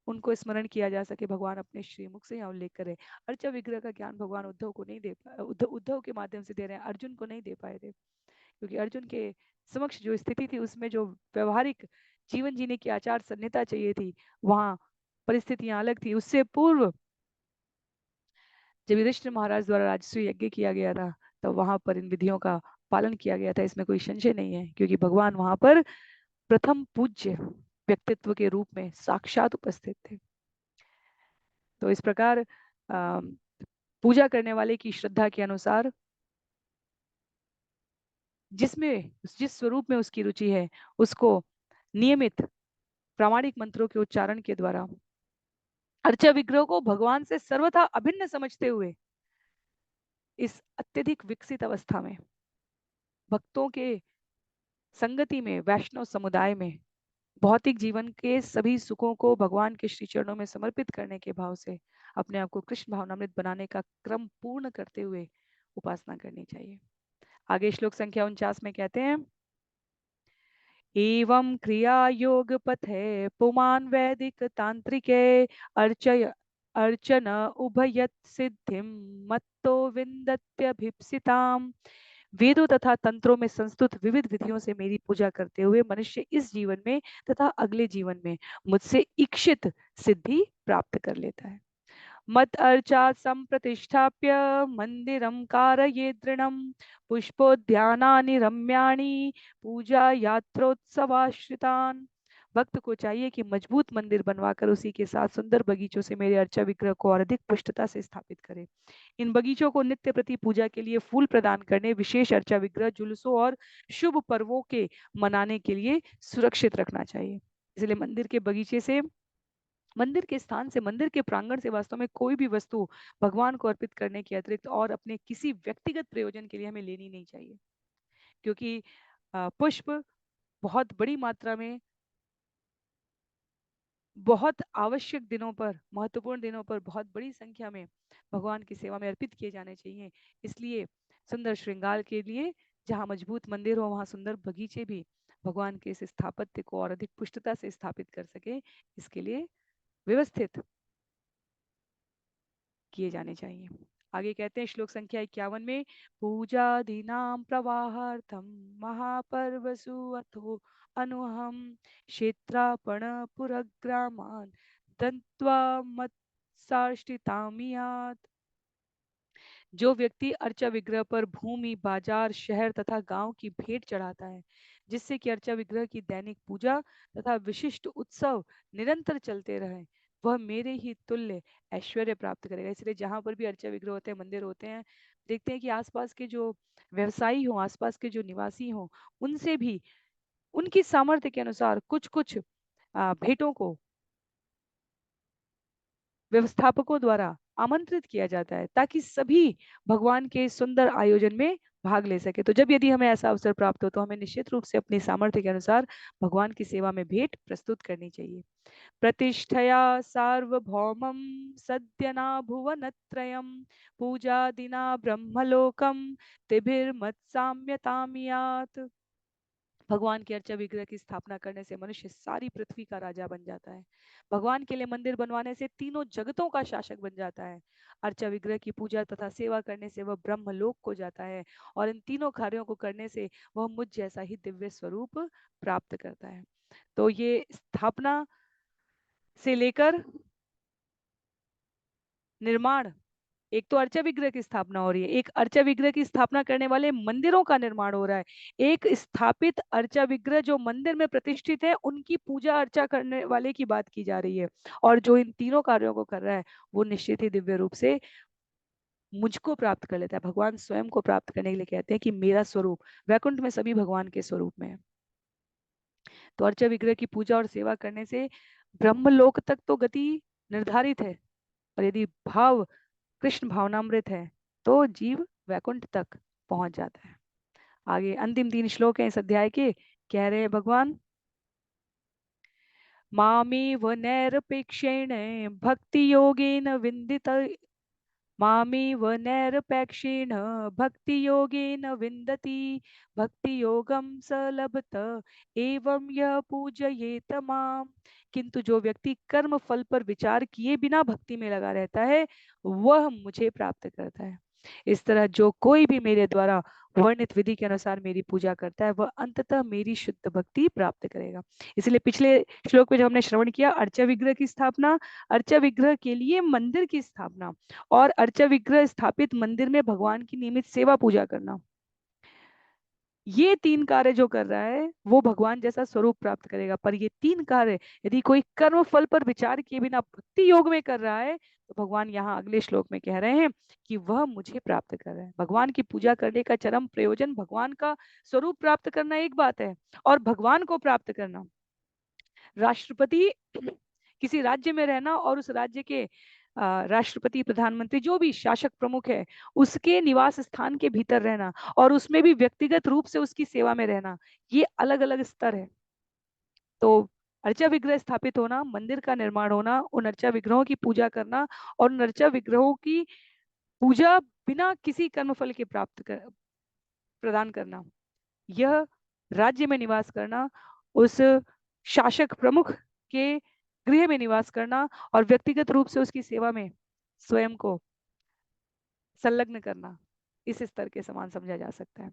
उनको स्मरण किया जा सके, भगवान अपने श्रीमुख से यहाँ उल्लेख करें। अर्चा विग्रह का ज्ञान भगवान उद्धव को नहीं दे पाए, उद्धव के माध्यम से दे रहे हैं, अर्जुन को नहीं दे पाए थे, क्योंकि अर्जुन के समक्ष जो स्थिति थी उसमें जो व्यवहारिक जीवन जीने की आचार संहिता चाहिए थी, वहां परिस्थितियां अलग थी। उससे पूर्व जब युधिष्ठिर महाराज द्वारा राजसूय यज्ञ किया गया था तो वहां पर इन विधियों का पालन किया गया था, इसमें कोई संशय नहीं है, क्योंकि भगवान वहां पर प्रथम पूज्य व्यक्तित्व के रूप में साक्षात उपस्थित थे। तो इस प्रकार पूजा करने वाले की श्रद्धा के अनुसार जिसमें जिस स्वरूप में उसकी रुचि है उसको नियमित प्रामाणिक मंत्रों के उच्चारण के द्वारा अर्चा विग्रह को भगवान से सर्वथा अभिन्न समझते हुए इस अत्यधिक विकसित अवस्था में भक्तों के संगति में, वैष्णव समुदाय में भौतिक जीवन के सभी सुखों को भगवान के श्री चरणों में समर्पित करने के भाव से अपने आप को कृष्ण भावनामृत बनाने का क्रम पूर्ण करते हुए उपासना करनी चाहिए। आगे श्लोक संख्या 49 में कहते हैं, एवं क्रिया योग पथे पुमान वैदिक तांत्रिके अर्चय अर्चन उभयत सिद्धिम मत्तो विन्दत्यभिप्सिताम। वेदों तथा तंत्रों में संस्तुत विविध विधियों से मेरी पूजा करते हुए मनुष्य इस जीवन में तथा अगले जीवन में मुझसे इच्छित सिद्धि प्राप्त कर लेता है। मत अर्चा संप्रतिष्ठाप्य मंदिरम कारये दृढ़म पुष्पोद्यानानि रम्याणि पूजा यात्रोत्सवाश्रितान। भक्त को चाहिए कि मजबूत मंदिर बनवाकर उसी के साथ सुंदर बगीचों से मेरे अर्चा विग्रह को और अधिक पुष्टता से स्थापित करे। इन बगीचों को नित्य प्रति पूजा के लिए फूल प्रदान करने, विशेष अर्चा विग्रह जुलूसों और शुभ पर्वों के मनाने के लिए सुरक्षित रखना चाहिए। इसलिए मंदिर के बगीचे से, मंदिर के स्थान से, मंदिर के प्रांगण से वास्तव में कोई भी वस्तु भगवान को अर्पित करने के अतिरिक्त और अपने किसी व्यक्तिगत प्रयोजन के लिए हमें लेनी नहीं चाहिए, क्योंकि पुष्प बहुत बड़ी मात्रा में, बहुत आवश्यक दिनों पर, महत्वपूर्ण दिनों पर बहुत बड़ी संख्या में भगवान की सेवा में अर्पित किए जाने चाहिए। इसलिए सुंदर श्रृंगार के लिए जहाँ मजबूत मंदिर हो वहाँ सुंदर बगीचे भी भगवान के इस स्थापत्य को और अधिक पुष्टता से स्थापित कर सके, इसके लिए व्यवस्थित किए जाने चाहिए। आगे कहते हैं श्लोक संख्या 51 में, पूजा दीनाम प्रवाहार्थम महापर्वसु अथो अनुहम क्षेत्रापण पुरग्रामान दंत्वा मत्साष्टितामियात्। जो व्यक्ति अर्चा विग्रह पर भूमि, बाजार, शहर तथा गांव की भेंट चढ़ाता है, जिससे कि अर्चा विग्रह की दैनिक पूजा तथा विशिष्ट उत्सव निरंतर चलते रहे, वह मेरे ही तुल्य ऐश्वर्य प्राप्त करेगा। इसलिए जहां पर भी अर्चा विग्रह होते हैं, मंदिर होते हैं, देखते हैं कि आसपास के जो व्यवसायी हों, आसपास के जो निवासी हों, उनसे भी उनकी सामर्थ्य के अनुसार कुछ कुछ भेंटों को व्यवस्थापकों द्वारा आमंत्रित किया जाता है, ताकि सभी भगवान के सुंदर आयोजन में भाग ले सके। तो जब यदि हमें ऐसा अवसर प्राप्त हो, तो हमें निश्चित रूप से अपनी सामर्थ्य के अनुसार भगवान की सेवा में भेंट प्रस्तुत करनी चाहिए। प्रतिष्ठया सार्वभौमं सद्यना भुवनत्रयं पूजादिना ब्रह्मलोकं तिभिर्मत्साम्यतामियात्। भगवान के अर्चा विग्रह की स्थापना करने से मनुष्य सारी पृथ्वी का राजा बन जाता है। भगवान के लिए मंदिर बनवाने से तीनों जगतों का शासक बन जाता है। अर्चा विग्रह की पूजा तथा सेवा करने से वह ब्रह्मलोक को जाता है, और इन तीनों कार्यों को करने से वह मुझ जैसा ही दिव्य स्वरूप प्राप्त करता है। तो ये स्थापना से लेकर निर्माण, एक तो अर्चा विग्रह की स्थापना हो रही है, एक अर्चा विग्रह की स्थापना करने वाले मंदिरों का निर्माण हो रहा है, एक स्थापित अर्चा विग्रह जो मंदिर में प्रतिष्ठित है उनकी पूजा अर्चा करने वाले की बात की जा रही है, और जो इन तीनों कार्यों को कर रहा है वो निश्चित ही दिव्य रूप से मुझको प्राप्त कर लेता है। भगवान स्वयं को प्राप्त करने के लिए कहते हैं कि मेरा स्वरूप वैकुंठ में सभी भगवान के स्वरूप में है। तो अर्चा विग्रह की पूजा और सेवा करने से ब्रह्मलोक तक तो गति निर्धारित है, और यदि भाव कृष्ण भावनामृत है तो जीव वैकुंठ तक पहुंच जाता है। आगे अंतिम 3 श्लोक हैं इस अध्याय के। कह रहे हैं भगवान, मामेव नैरपेक्षेण भक्ति योगेन विन्दित, मामेव नैरपेक्षेण भक्ति योगेन विन्दति, भक्ति योगम स लभत एवं यह पूजयेत माम। किंतु जो व्यक्ति कर्म फल पर विचार किए बिना भक्ति में लगा रहता है, वह मुझे प्राप्त करता है। इस तरह जो कोई भी मेरे द्वारा वर्णित विधि के अनुसार मेरी पूजा करता है, वह अंततः मेरी शुद्ध भक्ति प्राप्त करेगा। इसलिए पिछले श्लोक में जो हमने श्रवण किया, अर्चा विग्रह की स्थापना, अर्चा विग्रह के लिए मंदिर की स्थापना, और अर्चा विग्रह स्थापित मंदिर में भगवान की नियमित सेवा पूजा करना, ये 3 कार्य जो कर रहा है वो भगवान जैसा स्वरूप प्राप्त करेगा। पर ये 3 कार्य यदि कोई कर्म फल पर विचार किए बिना भक्ति योग में कर रहा है, तो भगवान यहाँ अगले श्लोक में कह रहे हैं कि वह मुझे प्राप्त कर रहा है। भगवान की पूजा करने का चरम प्रयोजन भगवान का स्वरूप प्राप्त करना एक बात है, और भगवान को प्राप्त करना, राष्ट्रपति किसी राज्य में रहना और उस राज्य के राष्ट्रपति, प्रधानमंत्री, जो भी शासक प्रमुख है, उसके निवास स्थान के भीतर रहना और उसमें भी व्यक्तिगत रूप से उसकी सेवा में रहना, ये अलग अलग स्तर है। तो अर्चा विग्रह स्थापित होना, मंदिर का निर्माण होना, उन अर्चा विग्रहों की पूजा करना, और उन अर्चा विग्रहों की पूजा बिना किसी कर्मफल के प्रदान करना, यह राज्य में निवास करना, उस शासक प्रमुख के गृह में निवास करना, और व्यक्तिगत रूप से उसकी सेवा में स्वयं को संलग्न करना, इस स्तर के समान समझा जा सकता है।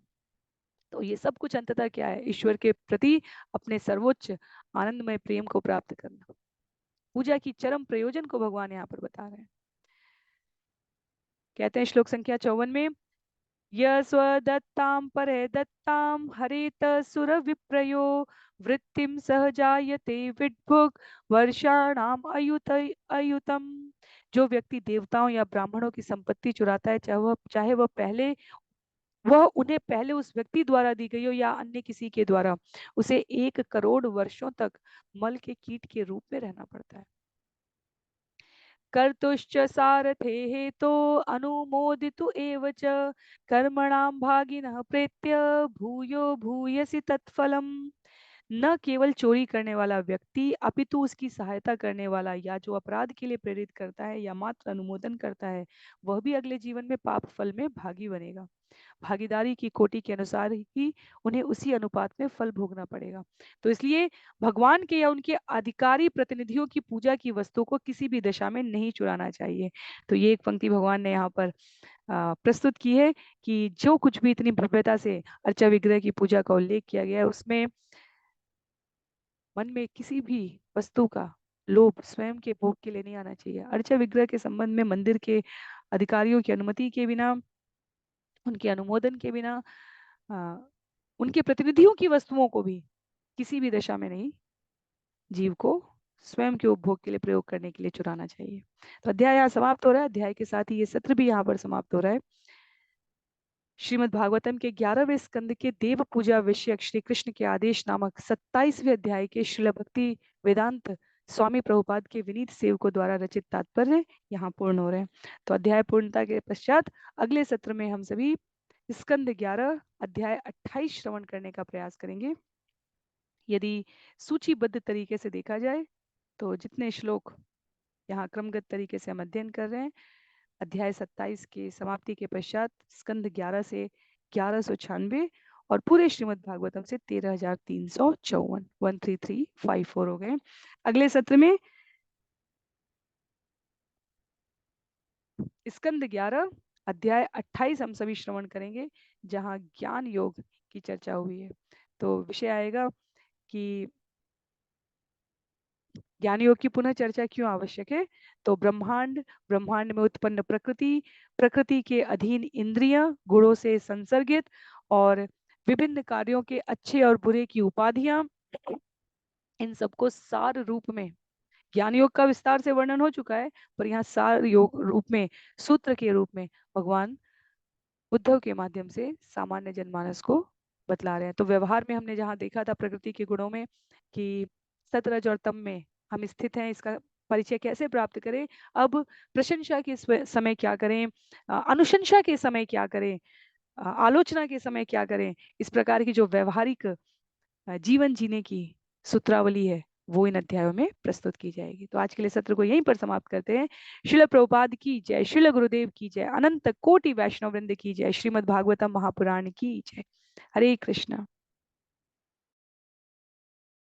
तो ये सब कुछ अंततः क्या है? ईश्वर के प्रति अपने सर्वोच्च आनंदमय प्रेम को प्राप्त करना। पूजा की चरम प्रयोजन को भगवान यहाँ पर बता रहे हैं। कहते हैं श्लोक संख्या 54 में, यस्वदत्तां परे दत्तां हरेत सुर विप्रयो वृत्तिम सहजायते विद्भुग वर्षाणाम अयुतम। जो व्यक्ति देवताओं या ब्राह्मणों की संपत्ति चुराता है, वह उन्हें पहले उस व्यक्ति द्वारा दी गई हो या अन्य किसी के द्वारा, उसे 1 करोड़ वर्षों तक मल के कीट के रूप में रहना पड़ता है। कर्तुश्च सारथेः तो अनुमोदितु एव च कर्मणां भागिनः प्रेत्य भूयो भूयसि तत्फलम्। न केवल चोरी करने वाला व्यक्ति, अपितु उसकी सहायता करने वाला या जो अपराध के लिए प्रेरित करता है या मात्र अनुमोदन करता है, वह भी अगले जीवन में पाप फल में भागी बनेगा। भागीदारी की कोटि के अनुसार ही उन्हें उसी अनुपात में फल भोगना पड़ेगा। तो इसलिए भगवान के या उनके अधिकारी प्रतिनिधियों की पूजा की वस्तु को किसी भी दशा में नहीं चुराना चाहिए। तो ये एक पंक्ति भगवान ने यहाँ पर प्रस्तुत की है कि जो कुछ भी इतनी भव्यता से अर्चा विग्रह की पूजा का उल्लेख किया गया है, उसमें मन में किसी भी वस्तु का लोभ स्वयं के भोग के लिए नहीं आना चाहिए। अर्चा विग्रह के संबंध में मंदिर के अधिकारियों की अनुमति के बिना, उनके अनुमोदन के बिना, आ, उनके प्रतिनिधियों की वस्तुओं को भी किसी भी दशा में नहीं जीव को स्वयं के उपभोग के लिए प्रयोग करने के लिए चुराना चाहिए। तो अध्याय यहाँ समाप्त हो रहा है। अध्याय के साथ ही ये सत्र भी यहाँ पर समाप्त हो रहा है। श्रीमद् भागवतम के 11वें स्कंद के देव पूजा विषयक श्री कृष्ण के आदेश नामक 27वें अध्याय के श्रील भक्ति वेदांत स्वामी प्रभुपाद के विनीत सेवकों द्वारा रचित तात्पर्य यहाँ पूर्ण हो रहे हैं। तो अध्याय पूर्णता के पश्चात अगले सत्र में हम सभी स्कंद 11 अध्याय 28 श्रवण करने का प्रयास करेंगे। यदि सूचीबद्ध तरीके से देखा जाए तो जितने श्लोक यहाँ क्रमगत तरीके से हम अध्ययन कर रहे हैं, अध्याय 27 के समाप्ति के पश्चात स्कंद 11 से 1196 और पूरे श्रीमद् भागवतम से 13,354 13354 हो गए। अगले सत्र में स्कंद 11 अध्याय 28 हम सभी श्रवण करेंगे, जहां ज्ञान योग की चर्चा हुई है। तो विषय आएगा कि ज्ञान योग की पुनः चर्चा क्यों आवश्यक है। तो ब्रह्मांड, ब्रह्मांड में उत्पन्न प्रकृति, प्रकृति के अधीन इंद्रिय गुणों से संसर्गित और विभिन्न कार्यों के अच्छे और बुरे की उपाधियां, इन सबको सार रूप में, ज्ञान योग का विस्तार से वर्णन हो चुका है, पर यहाँ सार योग रूप में, सूत्र के रूप में भगवान उद्धव के माध्यम से सामान्य जनमानस को बतला रहे हैं। तो व्यवहार में हमने जहाँ देखा था प्रकृति के गुणों में कि सतरज और तम में हम स्थित हैं, इसका परिचय कैसे प्राप्त करें, अब प्रशंसा के समय क्या करें, अनुशंसा के समय क्या करें, आलोचना के समय क्या करें, इस प्रकार की जो व्यवहारिक जीवन जीने की सूत्रावली है वो इन अध्यायों में प्रस्तुत की जाएगी। तो आज के लिए सत्र को यहीं पर समाप्त करते हैं। श्रील प्रभुपाद की जय, श्रील गुरुदेव की जय, अनंत कोटि वैष्णव वृंद की जय, श्रीमद् भागवतम महापुराण की जय। हरे कृष्ण।